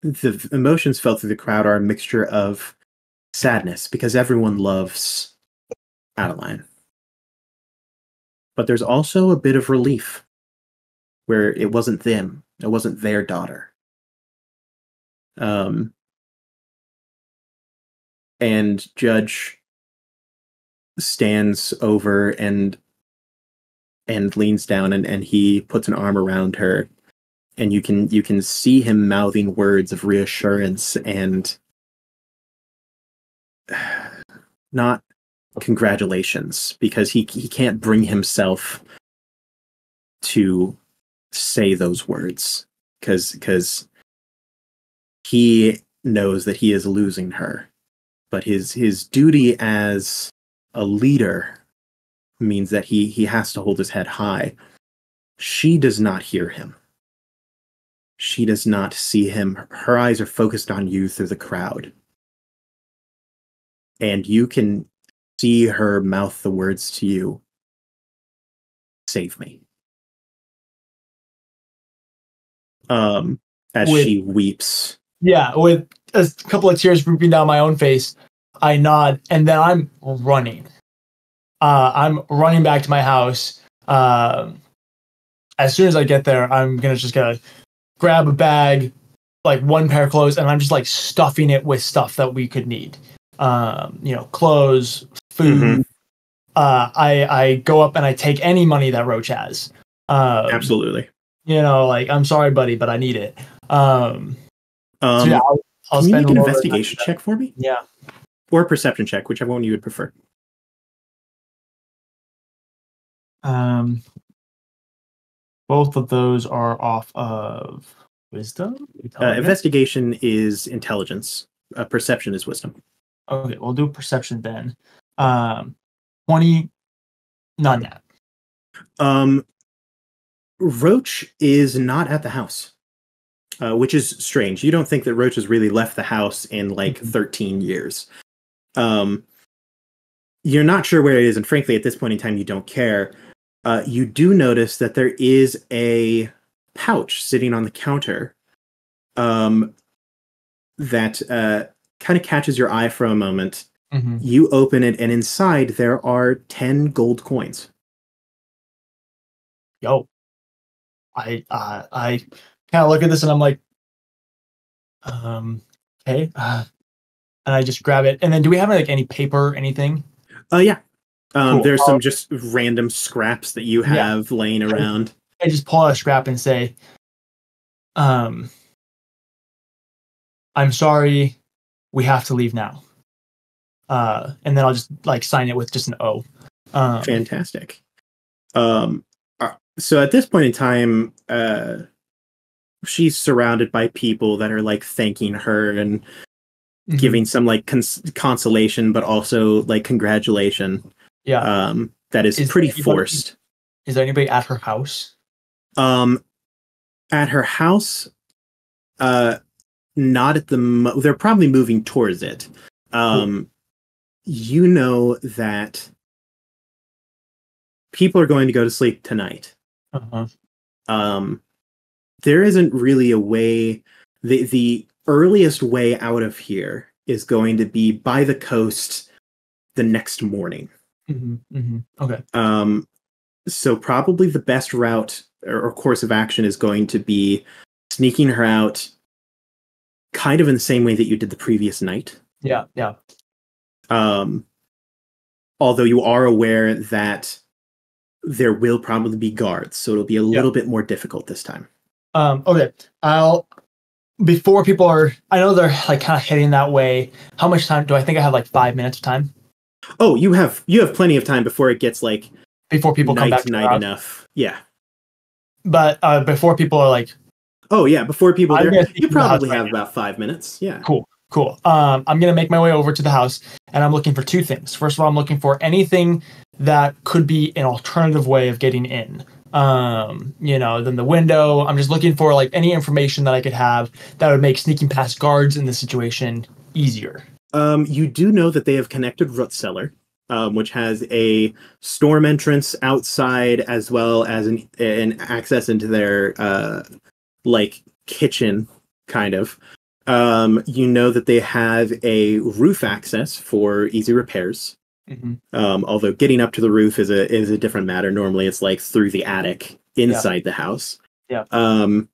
the emotions felt through the crowd are a mixture of sadness, because everyone loves Adeline. But there's also a bit of relief, where it wasn't them. It wasn't their daughter. And Judge stands over and leans down and he puts an arm around her, and you can see him mouthing words of reassurance and not congratulations, because he can't bring himself to say those words because he knows that he is losing her. But his duty as a leader means that he has to hold his head high. She does not hear him. She does not see him. Her eyes are focused on you through the crowd. And you can see her mouth the words to you. Save me. As she weeps. Yeah, with a couple of tears drooping down my own face, I nod, and then I'm running. I'm running back to my house. As soon as I get there, I'm gonna grab a bag, like one pair of clothes, and I'm just like stuffing it with stuff that we could need. Clothes, food. I go up and I take any money that Roach has. Absolutely. I'm sorry, buddy, but I need it. So yeah, I'll can you spend make an investigation check for me? Yeah. Or a perception check, whichever one you would prefer. Um, both of those are off of wisdom. Investigation is intelligence. Perception is wisdom. Okay, we'll do perception then. 20, none that. Roach is not at the house, which is strange. You don't think that Roach has really left the house in like 13 years. You're not sure where it is, and frankly, at this point in time, you don't care. You do notice that there is a pouch sitting on the counter that kind of catches your eye for a moment. Mm-hmm. You open it, and inside there are 10 gold coins. Yo, I kind of look at this and I'm like, okay, and I just grab it. And then, do we have like any paper or anything? Yeah. Cool. There's some just random scraps that you have laying around. I just pull out a scrap and say, I'm sorry, we have to leave now. And then I'll just like sign it with just an O. Fantastic. So at this point in time, she's surrounded by people that are like thanking her and giving some like consolation, but also like congratulation. Yeah. That is pretty forced. Is there anybody at her house? At her house, not at the they're probably moving towards it. You know that people are going to go to sleep tonight. There isn't really a way. The earliest way out of here is going to be by the coast the next morning. Okay. So probably the best route or course of action is going to be sneaking her out kind of in the same way that you did the previous night. Yeah. Although you are aware that there will probably be guards, so it'll be a little bit more difficult this time. Okay. Before people are, I know they're like kind of heading that way. How much time do I think I have? Like 5 minutes of time. Oh, you have plenty of time before it gets like before people come back to night enough. Yeah. But before people are like, oh yeah, before people there, you probably have about 5 minutes. Yeah. Cool. I'm gonna make my way over to the house, and I'm looking for two things. First of all, I'm looking for anything that could be an alternative way of getting in. Then the window. I'm just looking for like any information that I could have that would make sneaking past guards in this situation easier. You do know that they have connected Root Cellar, which has a storm entrance outside as well as an access into their like kitchen, kind of. You know that they have a roof access for easy repairs. Although getting up to the roof is a different matter. Normally it's like through the attic inside the house. There's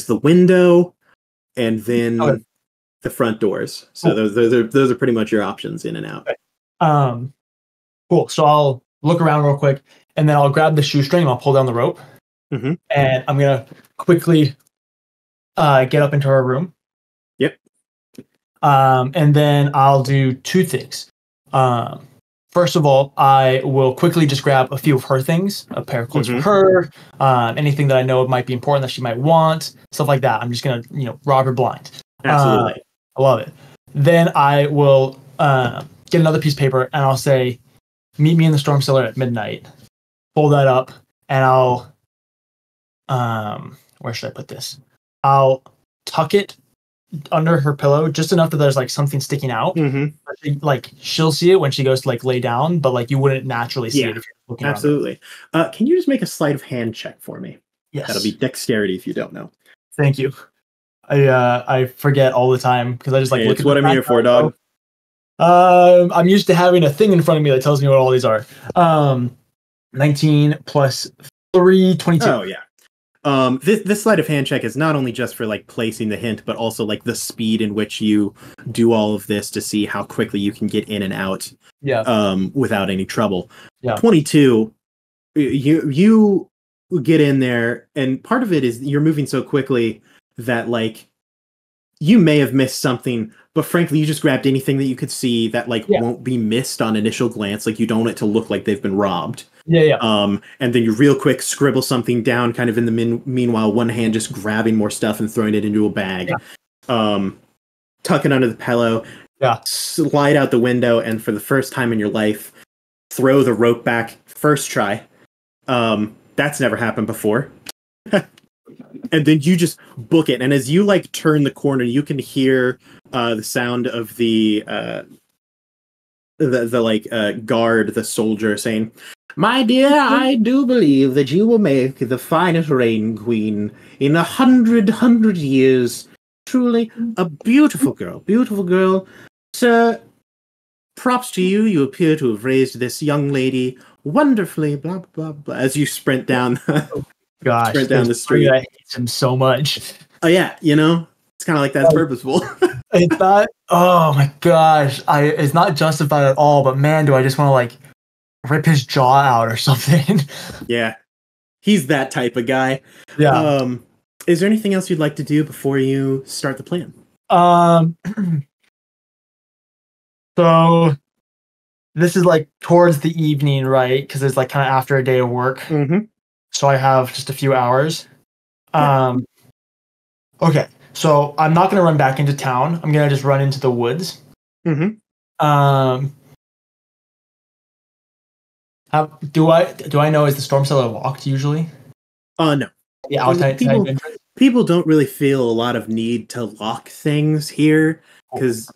the window and then the front doors. So those are pretty much your options in and out. Cool. So I'll look around real quick and then I'll grab the shoestring and I'll pull down the rope. And I'm gonna quickly get up into her room. Yep. And then I'll do two things. First of all, I will quickly just grab a few of her things, a pair of clothes for her, anything that I know might be important that she might want, stuff like that. I'm just gonna, rob her blind. Absolutely. I love it. Then I will get another piece of paper and I'll say, meet me in the storm cellar at midnight. Fold that up and I'll, where should I put this? I'll tuck it under her pillow just enough that there's like something sticking out. Like she'll see it when she goes to like lay down, but like you wouldn't naturally see it if you're looking absolutely. Can you just make a sleight of hand check for me? Yes. That'll be dexterity if you don't know. Thank you. I forget all the time because I just like look at what I'm here for, dog. I'm used to having a thing in front of me that tells me what all these are. 19 plus 3, 22. Oh yeah. This sleight of hand check is not only just for like placing the hint, but also like the speed in which you do all of this to see how quickly you can get in and out. Without any trouble. 22. You get in there, and part of it is you're moving so quickly that like you may have missed something, but frankly, you just grabbed anything that you could see that like won't be missed on initial glance. Like you don't want it to look like they've been robbed. Yeah. And then you real quick scribble something down, kind of in the meanwhile, one hand just grabbing more stuff and throwing it into a bag. Yeah. Tuck it under the pillow. Yeah. Slide out the window, and for the first time in your life, throw the rope back first try. That's never happened before. And then you just book it, and as you like turn the corner, you can hear the sound of the guard, the soldier, saying, "My dear, I do believe that you will make the finest Rain Queen in 100 years. Truly a beautiful girl. Sir, props to you. You appear to have raised this young lady wonderfully." Blah blah blah. As you sprint down, Gosh, down the street. I hate him so much. Oh yeah, it's kind of like that's purposeful. It's not. Oh my gosh, it's not justified at all. But man, do I just want to like rip his jaw out or something? Yeah, he's that type of guy. Yeah. Is there anything else you'd like to do before you start the plan? So this is like towards the evening, right? Because it's like kind of after a day of work. Mm-hmm. So I have just a few hours. Okay. So I'm not gonna run back into town. I'm gonna just run into the woods. Mm-hmm. Do I know, is the storm cellar locked usually? No. Yeah, outside. People don't really feel a lot of need to lock things here because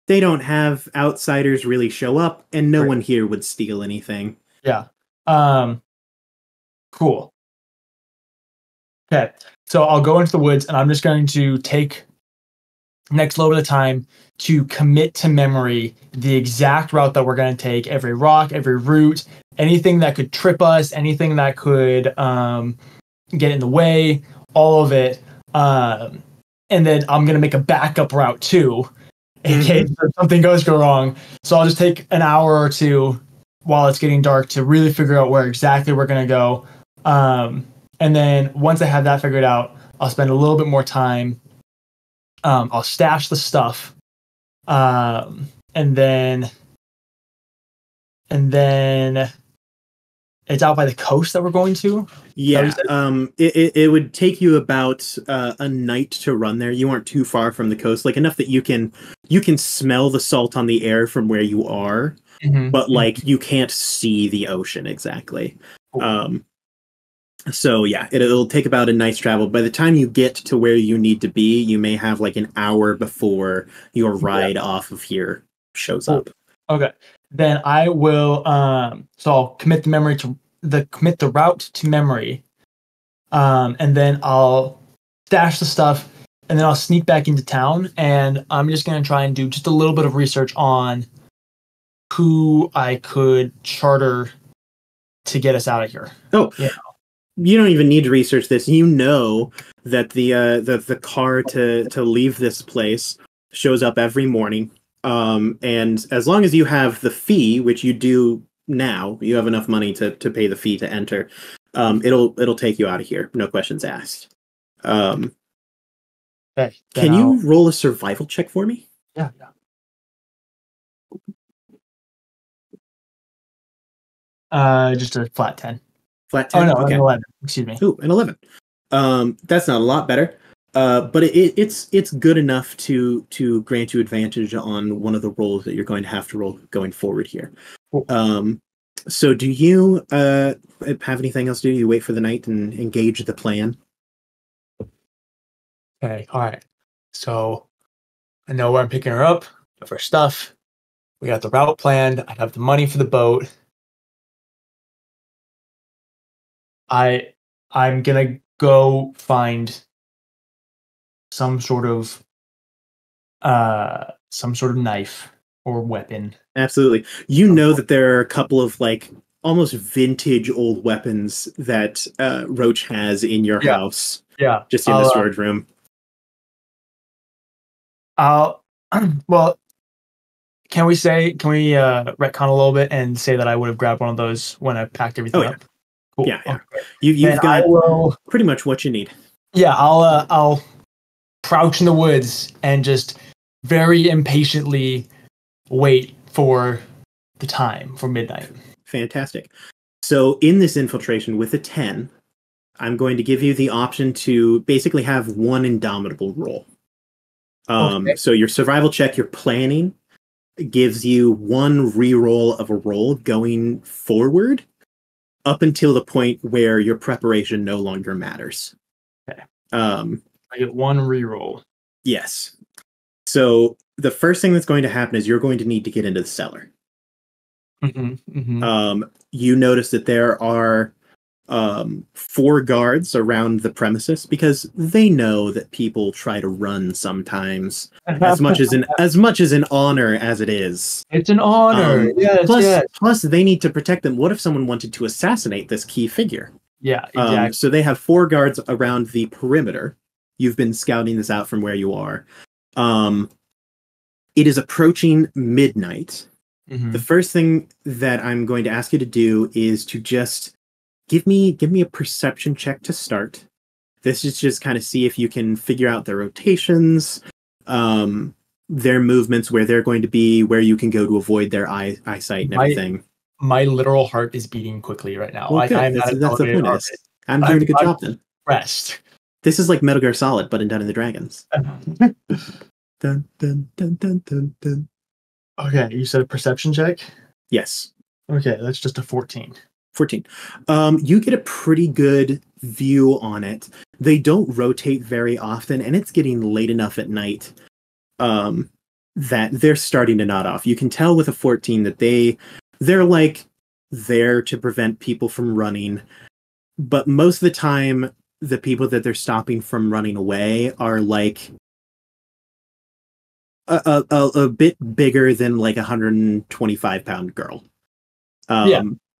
they don't have outsiders really show up, and no one here would steal anything. Yeah. Cool. Okay. So I'll go into the woods, and I'm just going to take next little bit of time to commit to memory the exact route that we're going to take, every rock, every root, anything that could trip us, anything that could get in the way, all of it. And then I'm going to make a backup route too, in case something goes wrong. So I'll just take an hour or two while it's getting dark to really figure out where exactly we're going to go. And then once I have that figured out, I'll spend a little bit more time. I'll stash the stuff. And then it's out by the coast that we're going to. Yeah. It would take you about a night to run there. You aren't too far from the coast, like enough that you can smell the salt on the air from where you are, but like you can't see the ocean exactly. So yeah, it'll take about a night's travel. By the time you get to where you need to be, you may have like an hour before your ride off of here shows up. Okay. Then I will so I'll commit the route to memory. And then I'll stash the stuff, and then I'll sneak back into town, and I'm just gonna try and do just a little bit of research on who I could charter to get us out of here. Oh, yeah. You don't even need to research this. You know that the car to leave this place shows up every morning. And as long as you have the fee, which you do now, you have enough money to pay the fee to enter. It'll take you out of here. No questions asked. Can you roll a survival check for me? Yeah. Just a flat 10. Flat 10? Oh, no, okay. an 11. Excuse me. Ooh, an 11. That's not a lot better. But it's good enough to grant you advantage on one of the rolls that you're going to have to roll going forward here. Cool. So do you have anything else to do? You wait for the night and engage the plan? Okay, all right. So I know where I'm picking her up, of her stuff. We got the route planned. I have the money for the boat. I'm gonna go find some sort of knife or weapon. Absolutely. You know that there are a couple of like almost vintage old weapons that Roach has in your house. Yeah. Just in the storage room. Well, can we retcon a little bit and say that I would have grabbed one of those when I packed everything up? Cool. Yeah. Okay. You've got pretty much what you need. Yeah, I'll crouch in the woods and just very impatiently wait for the time for midnight. Fantastic. So in this infiltration with a 10, I'm going to give you the option to basically have one indomitable roll. Okay. So your survival check, your planning, gives you one re-roll of a roll going forward up until the point where your preparation no longer matters. Okay. I get one reroll. Yes. So the first thing that's going to happen is you're going to need to get into the cellar. You notice that there are 4 guards around the premises because they know that people try to run sometimes, as much as an honor as it is. It's an honor. Plus, they need to protect them. What if someone wanted to assassinate this key figure? Yeah, exactly. So they have 4 guards around the perimeter. You've been scouting this out from where you are. It is approaching midnight. The first thing that I'm going to ask you to do is to just give me a perception check to start. This is just kind of see if you can figure out their rotations, their movements, where they're going to be, where you can go to avoid their eyesight and everything. My literal heart is beating quickly right now. Well, good. That's the point. I'm doing a good job then. Rest. This is like Metal Gear Solid, but in Dungeons and Dragons. Dun, dun, dun, dun, dun, dun. Okay, you said a perception check? Yes. Okay, that's just a 14. 14. You get a pretty good view on it. They don't rotate very often, and it's getting late enough at night that they're starting to nod off. You can tell with a 14 that they're like there to prevent people from running, but most of the time, the people that they're stopping from running away are like a bit bigger than like 125-pound girl.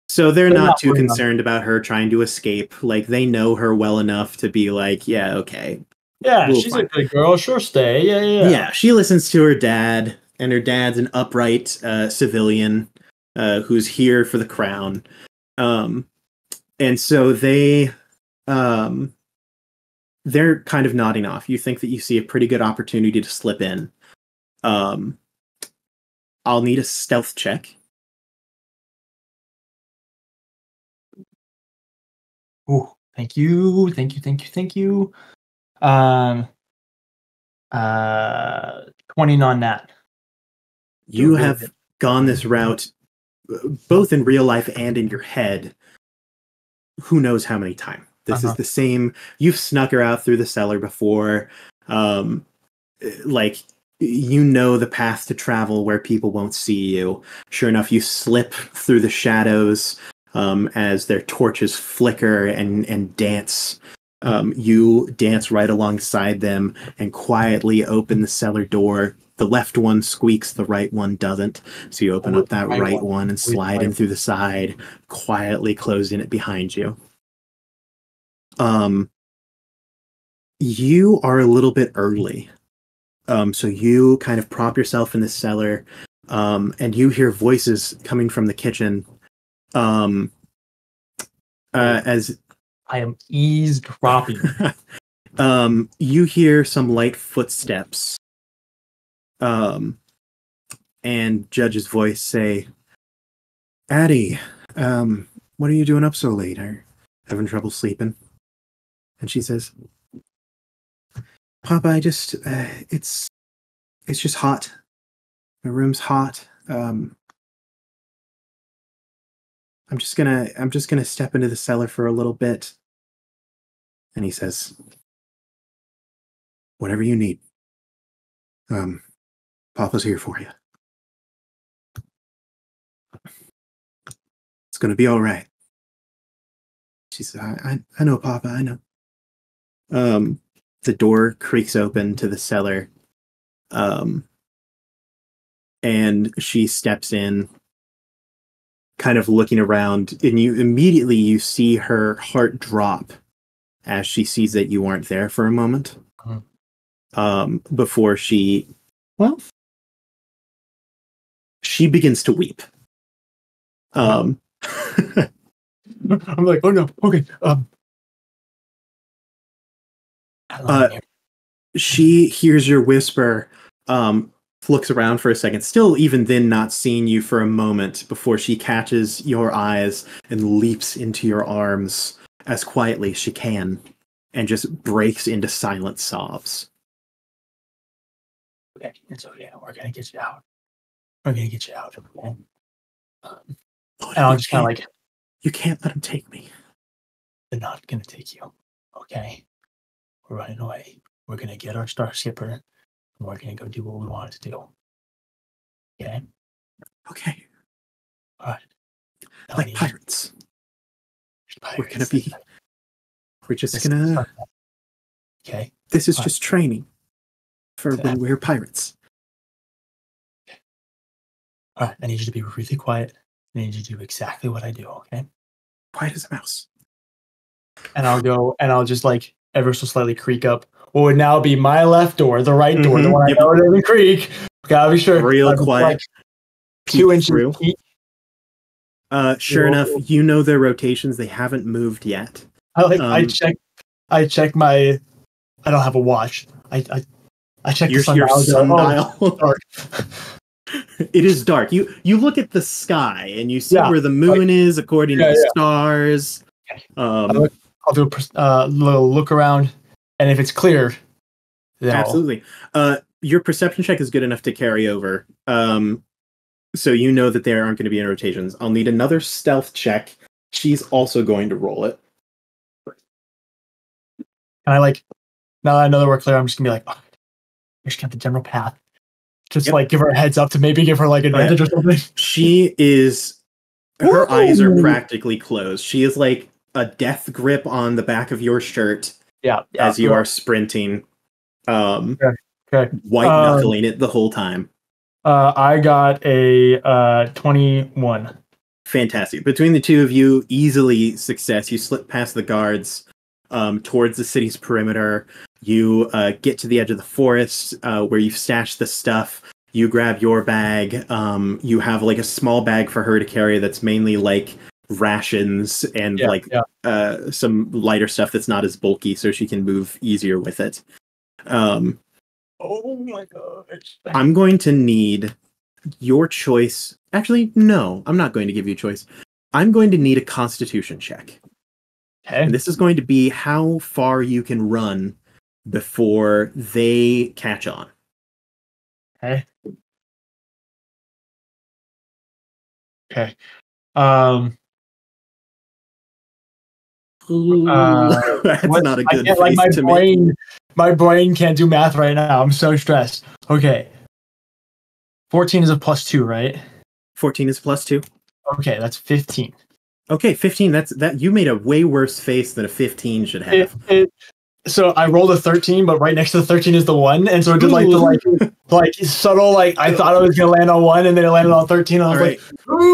So they're not too concerned about her trying to escape. Like, they know her well enough to be like, yeah, okay. Yeah, she's a good girl. She'll stay. Yeah, she listens to her dad, and her dad's an upright civilian who's here for the crown. And so they're kind of nodding off. You think that you see a pretty good opportunity to slip in. I'll need a stealth check. Ooh, thank you. 20 on that. You have gone this route both in real life and in your head. Who knows how many times? This is the same. You've snuck her out through the cellar before. Like, you know the path to travel where people won't see you. Sure enough, you slip through the shadows as their torches flicker and dance. You dance right alongside them and quietly open the cellar door. The left one squeaks, the right one doesn't. So you open up that right one and slide in through the side, quietly closing it behind you. You are a little bit early. So you kind of prop yourself in the cellar, and you hear voices coming from the kitchen. As I am eavesdropping. You hear some light footsteps. And Judge's voice say, Addie, what are you doing up so late? Are you having trouble sleeping? And she says, Papa, I just, it's just hot. My room's hot. I'm just gonna step into the cellar for a little bit. And he says, whatever you need. Papa's here for you. It's gonna be all right. She said, I know, Papa, I know. The door creaks open to the cellar. And she steps in, kind of looking around, and you see her heart drop as she sees that you aren't there for a moment. Before she begins to weep. I'm like, oh no, okay. She hears your whisper, looks around for a second, still even then not seeing you for a moment before she catches your eyes and leaps into your arms as quietly as she can and just breaks into silent sobs. Okay, it's okay. We're gonna get you out. We're gonna get you out. Okay? And I'll just kind of like, you can't let him take me. they're not gonna take you. Okay, we're running away. We're gonna get our star skipper, and we're gonna go do what we wanted to do. Okay. Okay. All right. Like pirates. We're gonna be. We're just gonna. Okay. This is just training for when we're pirates. All right. I need you to be really quiet. I need you to do exactly what I do. Okay. Quiet as a mouse. And I'll go and I'll just like ever so slightly creak up what would now be my left door, the right door, the one I know doesn't creak. Gotta be sure. Real quiet. Like 2 inches through. Sure enough, you know their rotations. They haven't moved yet. I check my. I don't have a watch. I check your sundial. It is dark. You look at the sky and you see where the moon is according to the stars. I'll do a little look around, and if it's clear, then absolutely. Your perception check is good enough to carry over. So you know that there aren't going to be any rotations. I'll need another stealth check. She's also going to roll it. And I like, now that I know that we're clear, I'm just gonna be like, oh, I just got the general path. Just like give her a heads up to maybe give her like advantage or something. She is, her eyes are practically closed. She is like a death grip on the back of your shirt. As you are sprinting. White knuckling it the whole time. I got a 21. Fantastic. Between the two of you, easily success. You slip past the guards towards the city's perimeter. You get to the edge of the forest where you've stashed the stuff. You grab your bag. You have like a small bag for her to carry that's mainly like rations and some lighter stuff that's not as bulky so she can move easier with it. Oh my gosh. I'm going to need your choice. Actually, no, I'm not going to give you a choice. I'm going to need a constitution check. Okay. And this is going to be how far you can run before they catch on. Okay. Okay. That's not a good face like to me. My brain can't do math right now. I'm so stressed. Okay. 14 is a +2, right? 14 is +2. Okay, that's 15. Okay, 15. That you made a way worse face than a 15 should have. So I rolled a 13, but right next to the 13 is the 1, and so it did like the like subtle like I thought I was gonna land on 1, and then it landed on 13. And I was like,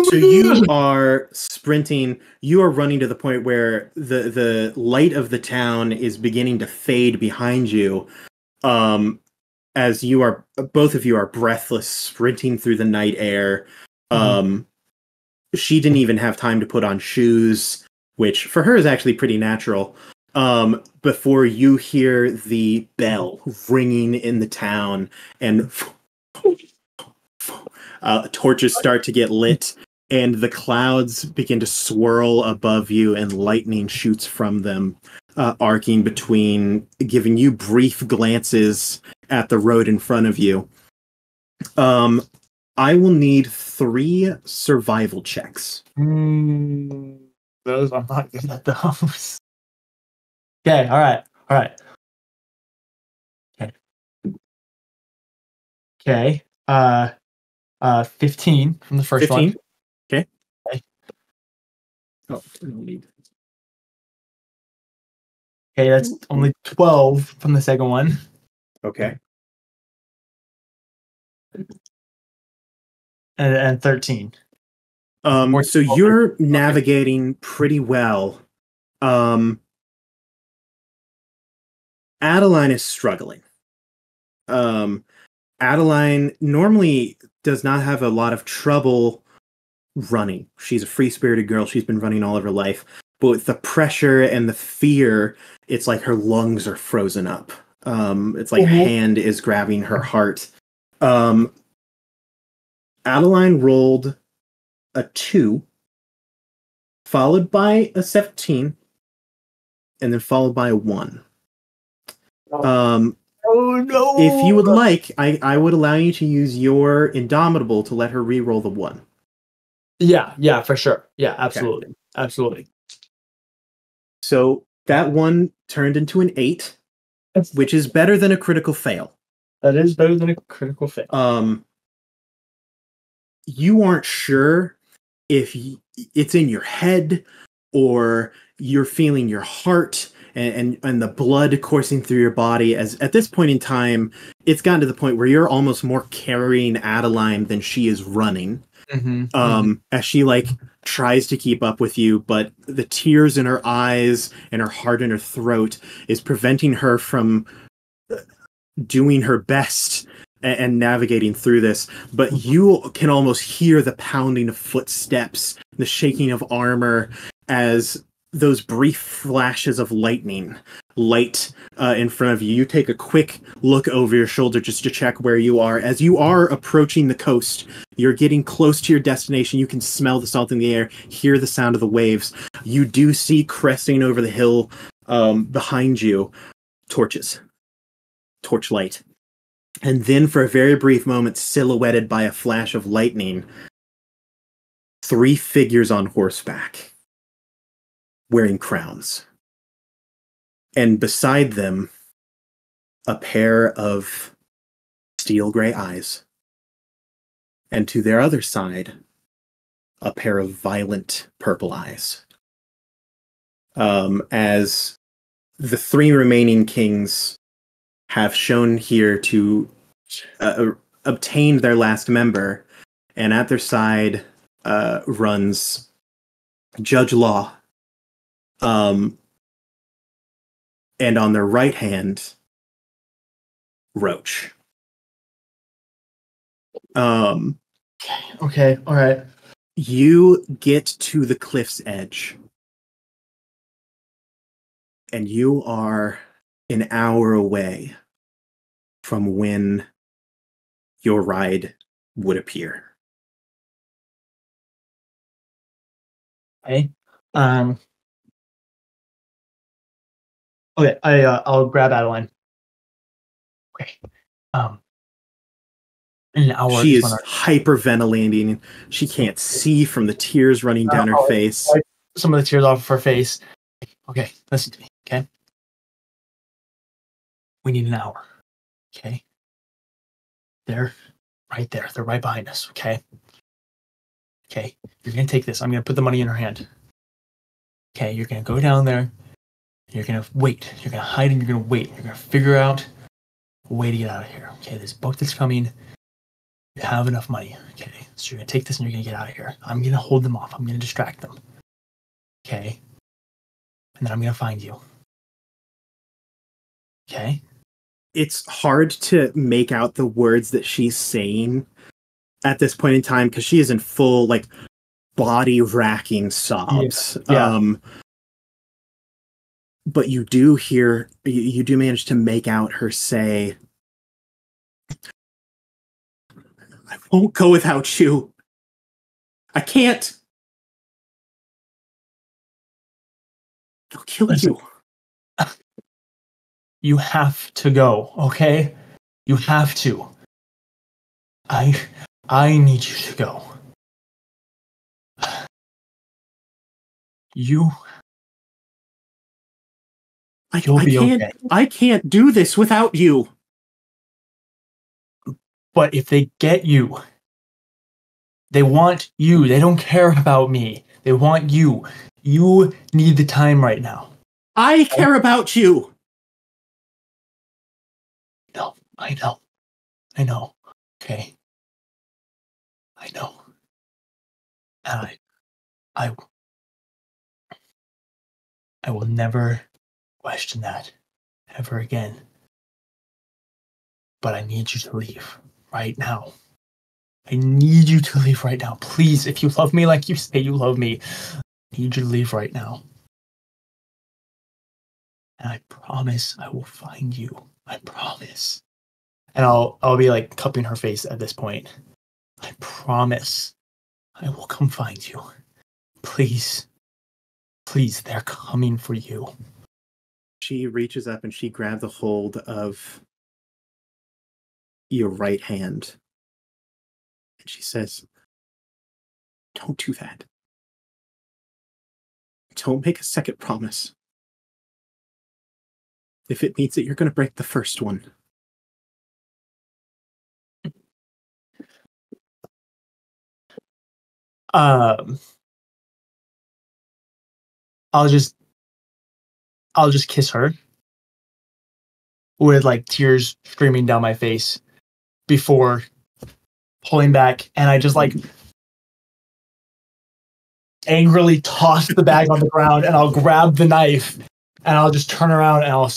so you are sprinting. You are running to the point where the light of the town is beginning to fade behind you. As you are, both of you are breathless, sprinting through the night air. She didn't even have time to put on shoes, which for her is actually pretty natural. Before you hear the bell ringing in the town and torches start to get lit and the clouds begin to swirl above you and lightning shoots from them, arcing between, giving you brief glances at the road in front of you. I will need 3 survival checks. Those, I'm not good at those. Okay, all right. Okay. 15 from the first 15? one. Okay. Oh, okay, that's only 12 from the second one. Okay. And 13. So you're navigating pretty well. Adeline is struggling. Adeline normally does not have a lot of trouble running. She's a free-spirited girl. She's been running all of her life. But with the pressure and the fear, it's like her lungs are frozen up. It's like a hand is grabbing her heart. Adeline rolled a 2, followed by a 17, and then followed by a 1. Oh no! If you would like, I would allow you to use your Indomitable to let her re-roll the 1. Yeah, for sure. Yeah, absolutely. Okay. Absolutely. So that 1 turned into an 8, which is better than a critical fail. That is better than a critical fail. You aren't sure if it's in your head or you're feeling your heart and the blood coursing through your body, as at this point in time it's gotten to the point where you're almost more carrying Adeline than she is running. As she like tries to keep up with you, but the tears in her eyes and her heart in her throat is preventing her from doing her best and navigating through this. But you can almost hear the pounding of footsteps, the shaking of armor, as those brief flashes of lightning light in front of you. You take a quick look over your shoulder just to check where you are. As you are approaching the coast, you're getting close to your destination. You can smell the salt in the air, hear the sound of the waves. You do see cresting over the hill behind you torchlight. And then for a very brief moment, silhouetted by a flash of lightning, 3 figures on horseback wearing crowns. And beside them, a pair of steel gray eyes. And to their other side, a pair of violent purple eyes. As the 3 remaining kings have shown here to obtain their last member, and at their side runs Judge Law, and on their right hand, Roach. Okay, all right. You get to the cliff's edge, and you are an hour away from when your ride would appear. Okay. Okay, I'll grab Adeline. Okay. In an hour. She is hyperventilating. She can't see from the tears running down her face. Wipe some of the tears off of her face. Okay, listen to me, okay? We need an hour, okay? They're right there. They're right behind us, okay? Okay, you're going to take this. I'm going to put the money in her hand. Okay, you're going to go down there. You're going to wait. You're going to hide and you're going to wait. You're going to figure out a way to get out of here. Okay, this boat that's coming, you have enough money. Okay, so you're going to take this and you're going to get out of here. I'm going to hold them off. I'm going to distract them. Okay? And then I'm going to find you. Okay? It's hard to make out the words that she's saying at this point in time because she is in full, like, body-racking sobs. Yeah. But you do hear, you do manage to make out her say, I won't go without you. I can't. They'll kill you. You have to go, okay? You have to. I need you to go. I can't do this without you. But if they get you, they want you. They don't care about me. They want you. You need the time right now. I care about you. No, I know. Okay. I know. And I will never question that ever again. But I need you to leave right now. I need you to leave right now. Please, if you love me like you say you love me, I need you to leave right now. And I promise I will find you. I promise. And I'll be like cupping her face at this point. I promise I will come find you. Please. Please, they're coming for you. She reaches up and she grabs a hold of your right hand. And she says, don't do that. Don't make a second promise. If it means that you're going to break the first one. I'll just kiss her with like tears streaming down my face before pulling back, and I just like angrily toss the bag on the ground, and I'll grab the knife and I'll just turn around and I'll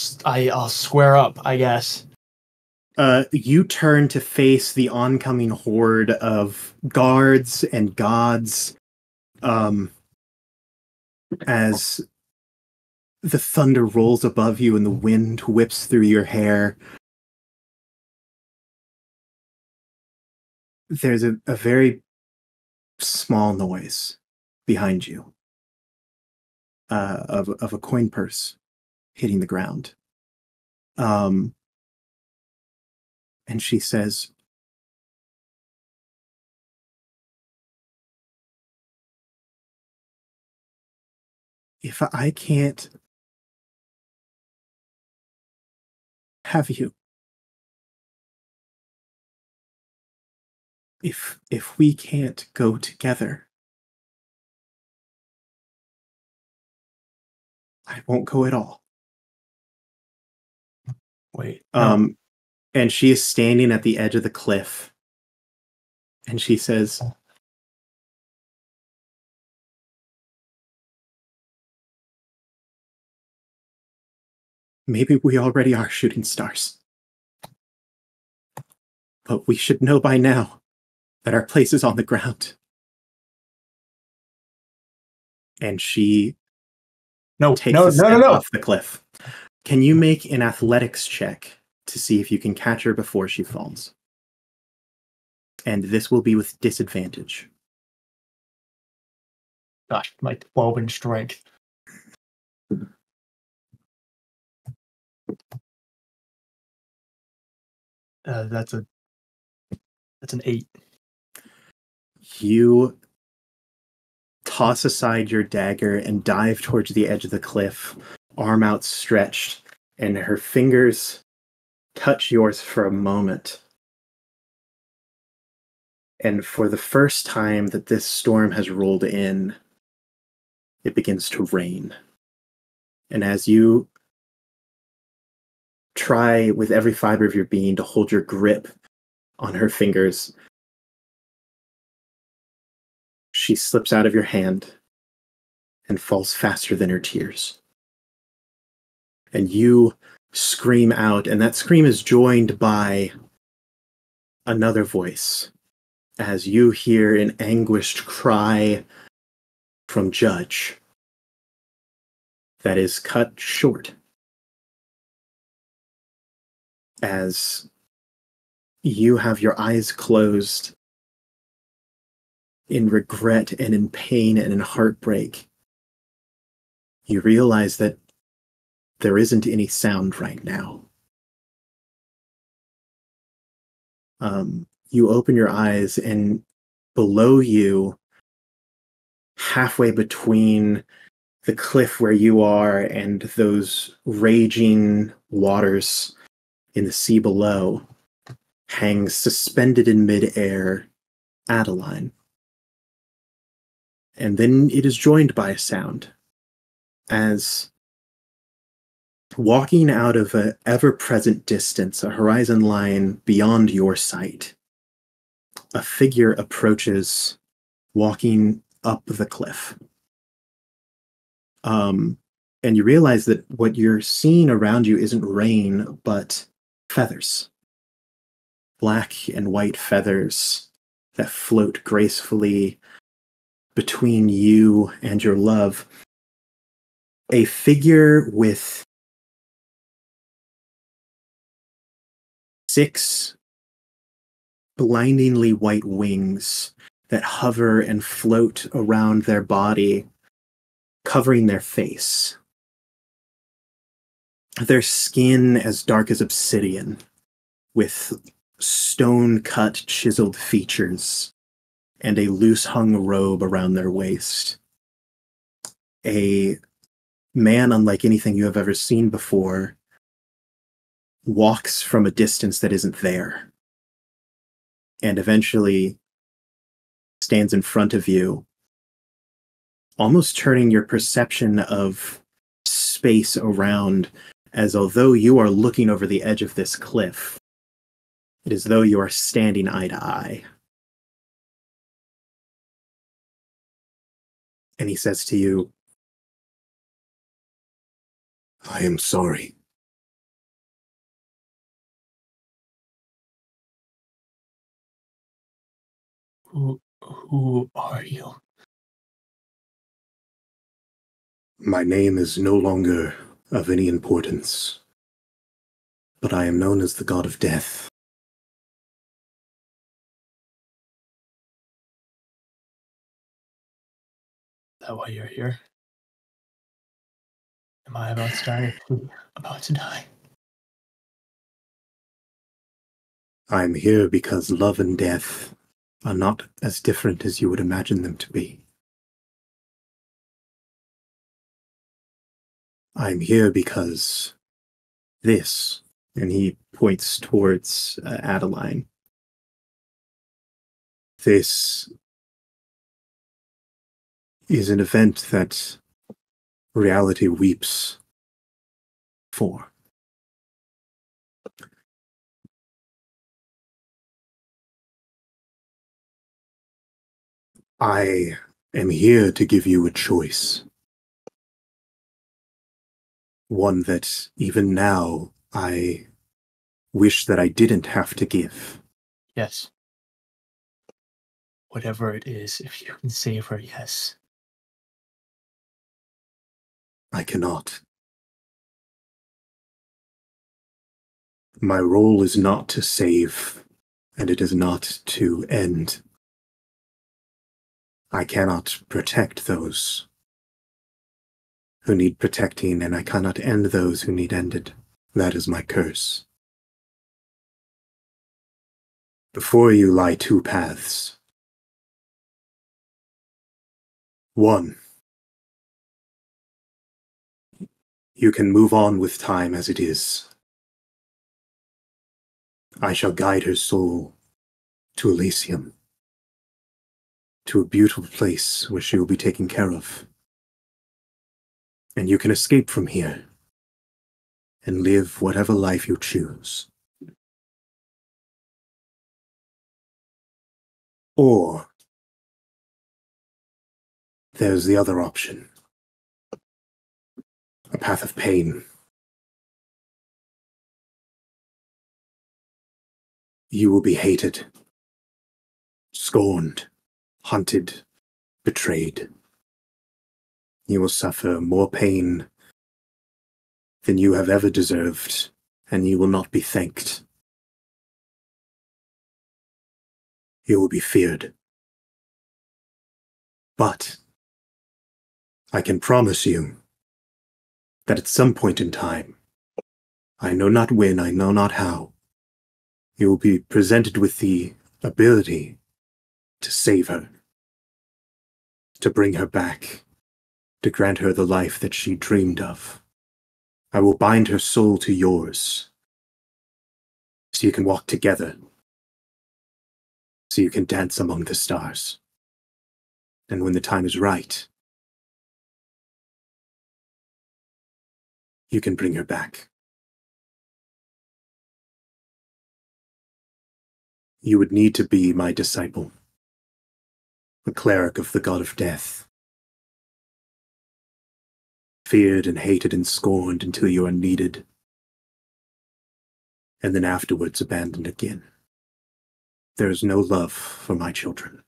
square up, I guess. You turn to face the oncoming horde of guards and gods, as the thunder rolls above you and the wind whips through your hair. There's a very small noise behind you, of a coin purse hitting the ground. And she says, if I can't have you, if we can't go together, I won't go at all. Wait. No. And she is standing at the edge of the cliff. And she says, maybe we already are shooting stars. But we should know by now that our place is on the ground. And she takes a step off the cliff. Can you make an athletics check to see if you can catch her before she falls? And this will be with disadvantage. Gosh, my 12 in strength. That's an 8. You toss aside your dagger and dive towards the edge of the cliff, arm outstretched, and her fingers touch yours for a moment. And for the first time that this storm has rolled in, it begins to rain. And as you try with every fiber of your being to hold your grip on her fingers, she slips out of your hand and falls faster than her tears. And you scream out, and that scream is joined by another voice as you hear an anguished cry from Judge that is cut short as you have your eyes closed in regret and in pain and in heartbreak. You realize that there isn't any sound right now. You open your eyes, and below you, halfway between the cliff where you are and those raging waters in the sea below, hangs suspended in midair Adeline. And then it is joined by a sound as, walking out of an ever-present distance, a horizon line beyond your sight, a figure approaches, walking up the cliff. And you realize that what you're seeing around you isn't rain, but feathers. Black and white feathers that float gracefully between you and your love. A figure with 6 blindingly white wings that hover and float around their body, covering their face. Their skin as dark as obsidian, with stone-cut, chiseled features, and a loose-hung robe around their waist. A man unlike anything you have ever seen before walks from a distance that isn't there, and eventually stands in front of you, almost turning your perception of space around, as although you are looking over the edge of this cliff, it is though you are standing eye to eye. And he says to you, "I am sorry." Who are you? My name is no longer of any importance, but I am known as the God of Death. Is that why you're here? Am I about to die? About to die? I am here because love and death are not as different as you would imagine them to be. I am here because this, and he points towards Adeline, this is an event that reality weeps for. I am here to give you a choice. One that even now I wish that I didn't have to give. Yes. Whatever it is, if you can save her, yes. I cannot. My role is not to save, and it is not to end. I cannot protect those who need protecting, and I cannot end those who need ended. That is my curse. Before you lie two paths. One, you can move on with time as it is. I shall guide her soul to Elysium, to a beautiful place where she will be taken care of. And you can escape from here and live whatever life you choose. Or there's the other option. A path of pain. You will be hated, scorned, hunted, betrayed. You will suffer more pain than you have ever deserved, and you will not be thanked. You will be feared. But I can promise you that at some point in time, I know not when, I know not how, you will be presented with the ability to save her, to bring her back, to grant her the life that she dreamed of. I will bind her soul to yours, so you can walk together, so you can dance among the stars. And when the time is right, you can bring her back. You would need to be my disciple, a cleric of the god of death, feared and hated and scorned until you are needed, and then afterwards abandoned again. There is no love for my children.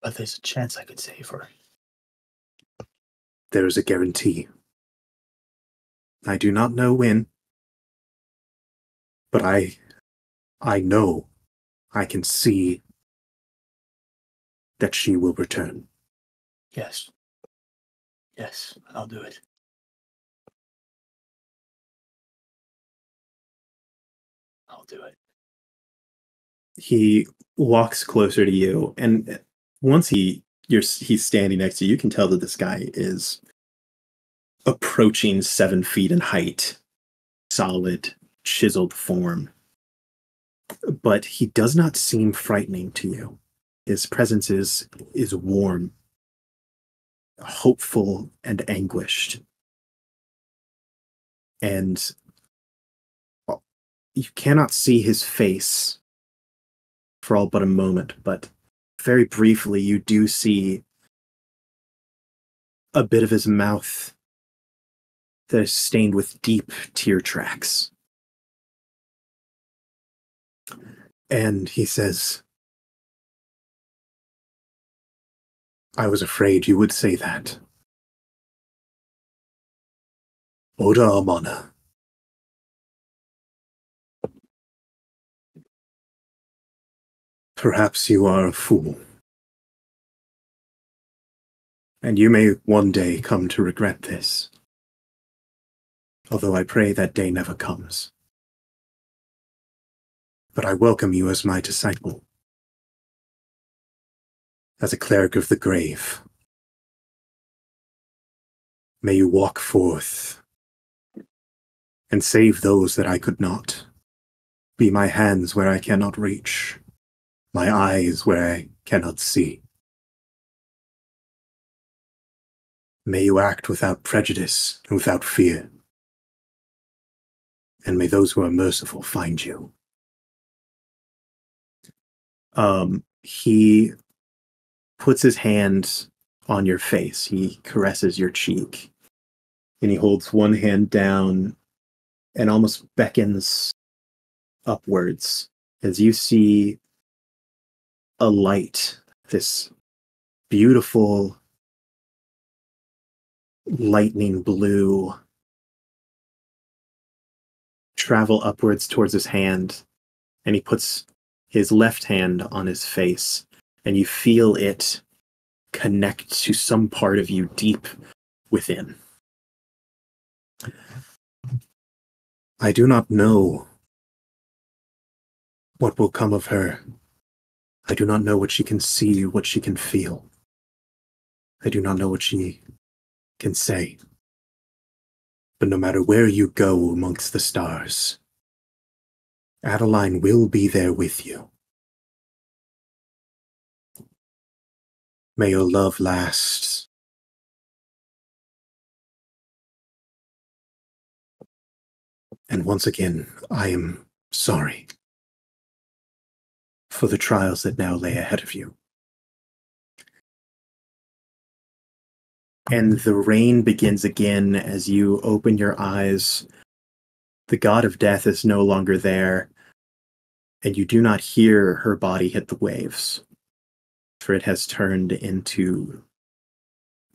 But there's a chance I could save her. There is a guarantee. I do not know when, but I know, I can see that she will return. Yes. Yes, I'll do it. I'll do it. He walks closer to you, and once he's standing next to you, you can tell that this guy is approaching 7 feet in height, solid, chiseled form. But he does not seem frightening to you. His presence is warm, hopeful, and anguished. And you cannot see his face for all but a moment, but very briefly you do see a bit of his mouth that is stained with deep tear tracks. And he says, I was afraid you would say that. Oda Amana. Perhaps you are a fool. And you may one day come to regret this. Although I pray that day never comes. But I welcome you as my disciple. As a cleric of the grave. May you walk forth and save those that I could not. Be my hands where I cannot reach. My eyes where I cannot see. May you act without prejudice and without fear. And may those who are merciful find you. He puts his hand on your face. He caresses your cheek. And he holds one hand down and almost beckons upwards as you see a light, this beautiful lightning blue, travel upwards towards his hand, and he puts his left hand on his face, and you feel it connect to some part of you deep within. I do not know what will come of her. I do not know what she can see, what she can feel. I do not know what she can say. But no matter where you go amongst the stars, Adeline will be there with you. May your love last. And once again, I am sorry for the trials that now lay ahead of you. And the rain begins again as you open your eyes. The god of death is no longer there, and you do not hear her body hit the waves, for it has turned into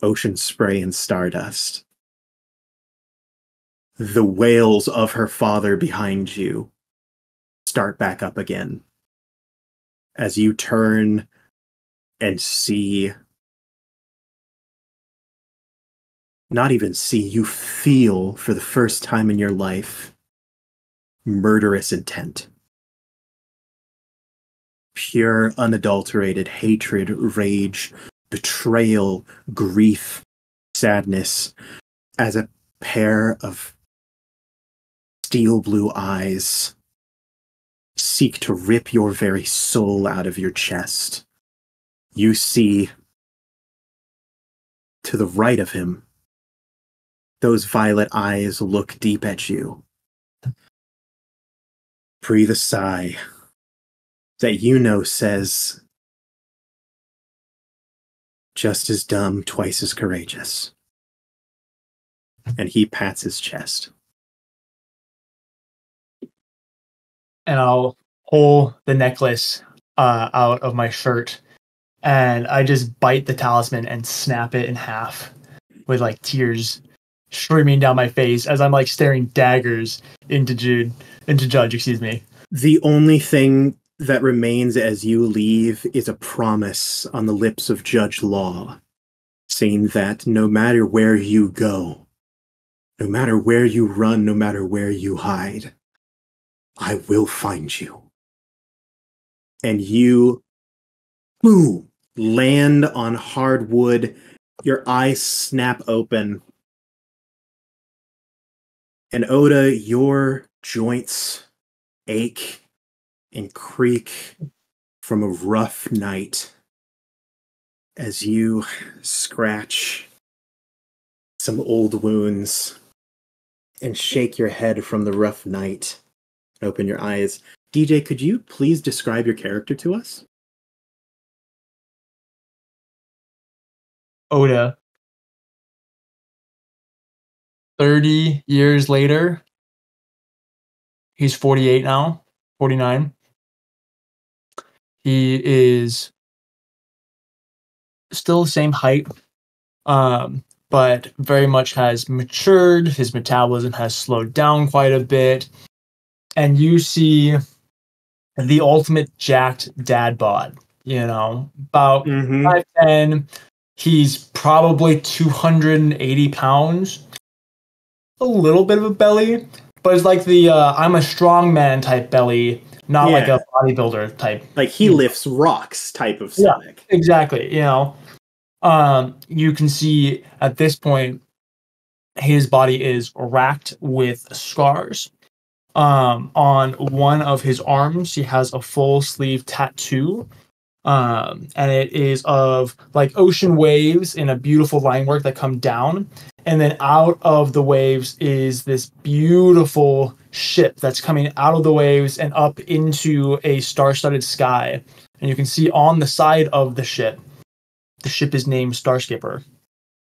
ocean spray and stardust. The wails of her father behind you start back up again as you turn and see, not even see, you feel for the first time in your life murderous intent. Pure, unadulterated hatred, rage, betrayal, grief, sadness, as a pair of steel blue eyes seek to rip your very soul out of your chest. You see, to the right of him, those violet eyes look deep at you. Breathe a sigh that you know says, just as dumb, twice as courageous. And he pats his chest. And I'll pull the necklace out of my shirt, and I just bite the talisman and snap it in half with like tears streaming down my face as I'm like staring daggers into Judge, excuse me. The only thing that remains as you leave is a promise on the lips of Judge Law, saying that no matter where you go, no matter where you run, no matter where you hide, I will find you. And you, boom, land on hardwood. Your eyes snap open. And Oda, your joints ache and creak from a rough night as you scratch some old wounds and shake your head from the rough night. Open your eyes. DJ, could you please describe your character to us? Oda. 30 years later, he's 48 now, 49. He is still the same height, but very much has matured. His metabolism has slowed down quite a bit. And you see the ultimate jacked dad bod, about 5'10". He's probably 280 pounds. A little bit of a belly, but it's like the I'm a strong man type belly, not like a bodybuilder type. Like he lifts rocks type of stomach. Yeah, exactly. You can see at this point his body is racked with scars. On one of his arms, he has a full sleeve tattoo. And it is of like ocean waves in a beautiful line work that come down. And then out of the waves is this beautiful ship that's coming out of the waves and up into a star-studded sky. And you can see on the side of the ship is named Starskipper,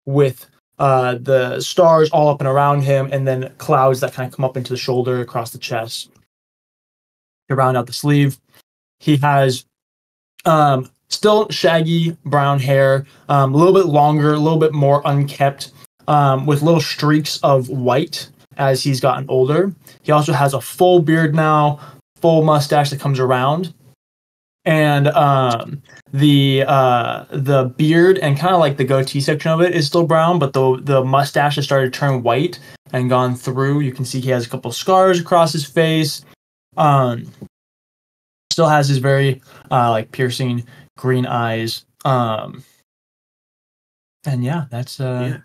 with the stars all up and around him, and then clouds that kind of come up into the shoulder, across the chest, to round out the sleeve. He has still shaggy brown hair, a little bit longer, a little bit more unkept, with little streaks of white as he's gotten older. He also has a full beard now, full mustache that comes around. And the beard and kind of like the goatee section of it is still brown, but the mustache has started to turn white and gone through. You can see he has a couple scars across his face. Still has his very like piercing green eyes. And yeah, that's Oda.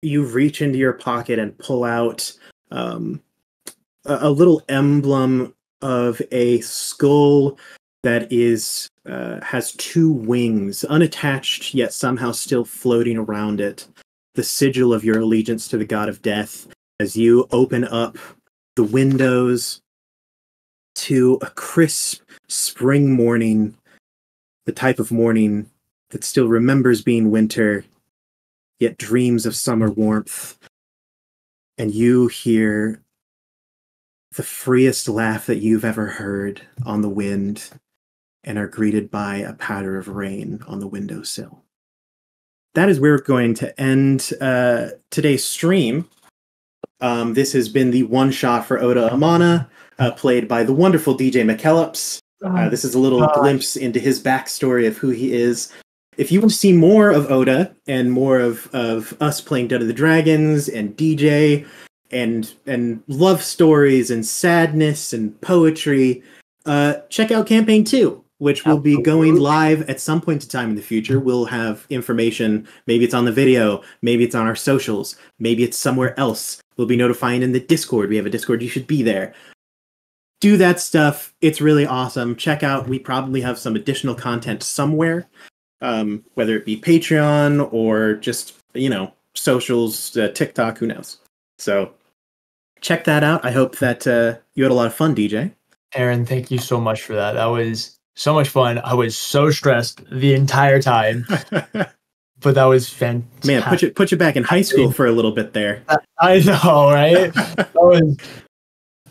You reach into your pocket and pull out a little emblem of a skull that is has two wings, unattached yet somehow still floating around it. The sigil of your allegiance to the god of death. As you open up the windows to a crisp spring morning, the type of morning that still remembers being winter, yet dreams of summer warmth. And you hear the freest laugh that you've ever heard on the wind, and are greeted by a patter of rain on the windowsill. That is where we're going to end today's stream. This has been the one shot for Oda Amana, played by the wonderful DJ McKellips. This is a little glimpse into his backstory of who he is. If you want to see more of Oda and more of us playing Dead of the Dragons and DJ and love stories and sadness and poetry, check out Campaign 2, which will be going live at some point in time in the future. We'll have information. Maybe it's on the video. Maybe it's on our socials. Maybe it's somewhere else. We'll be notifying in the Discord. We have a Discord. You should be there. Do that stuff. It's really awesome. Check out. We probably have some additional content somewhere, whether it be Patreon or just, socials, TikTok, who knows. So check that out. I hope that you had a lot of fun, DJ. Aaron, thank you so much for that. That was so much fun. I was so stressed the entire time, but that was fantastic. Man, put you back in high school for a little bit there. I know, right?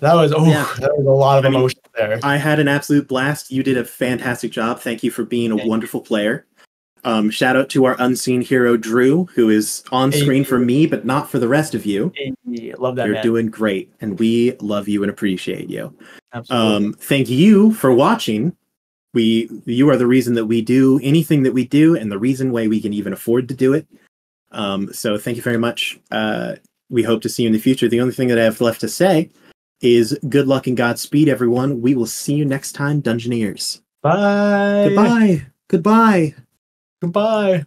That was a lot of emotion there. I had an absolute blast. You did a fantastic job. Thank you for being a wonderful player. Shout out to our unseen hero, Drew, who is on screen for me, but not for the rest of you. Hey, love that, You're man. doing great, and we love you and appreciate you. Absolutely. Thank you for watching. You are the reason that we do anything that we do, and the reason why we can even afford to do it. So thank you very much. We hope to see you in the future. The only thing that I have left to say is good luck and Godspeed, everyone. We will see you next time, Dungeoneers. Bye. Goodbye. Goodbye. Goodbye.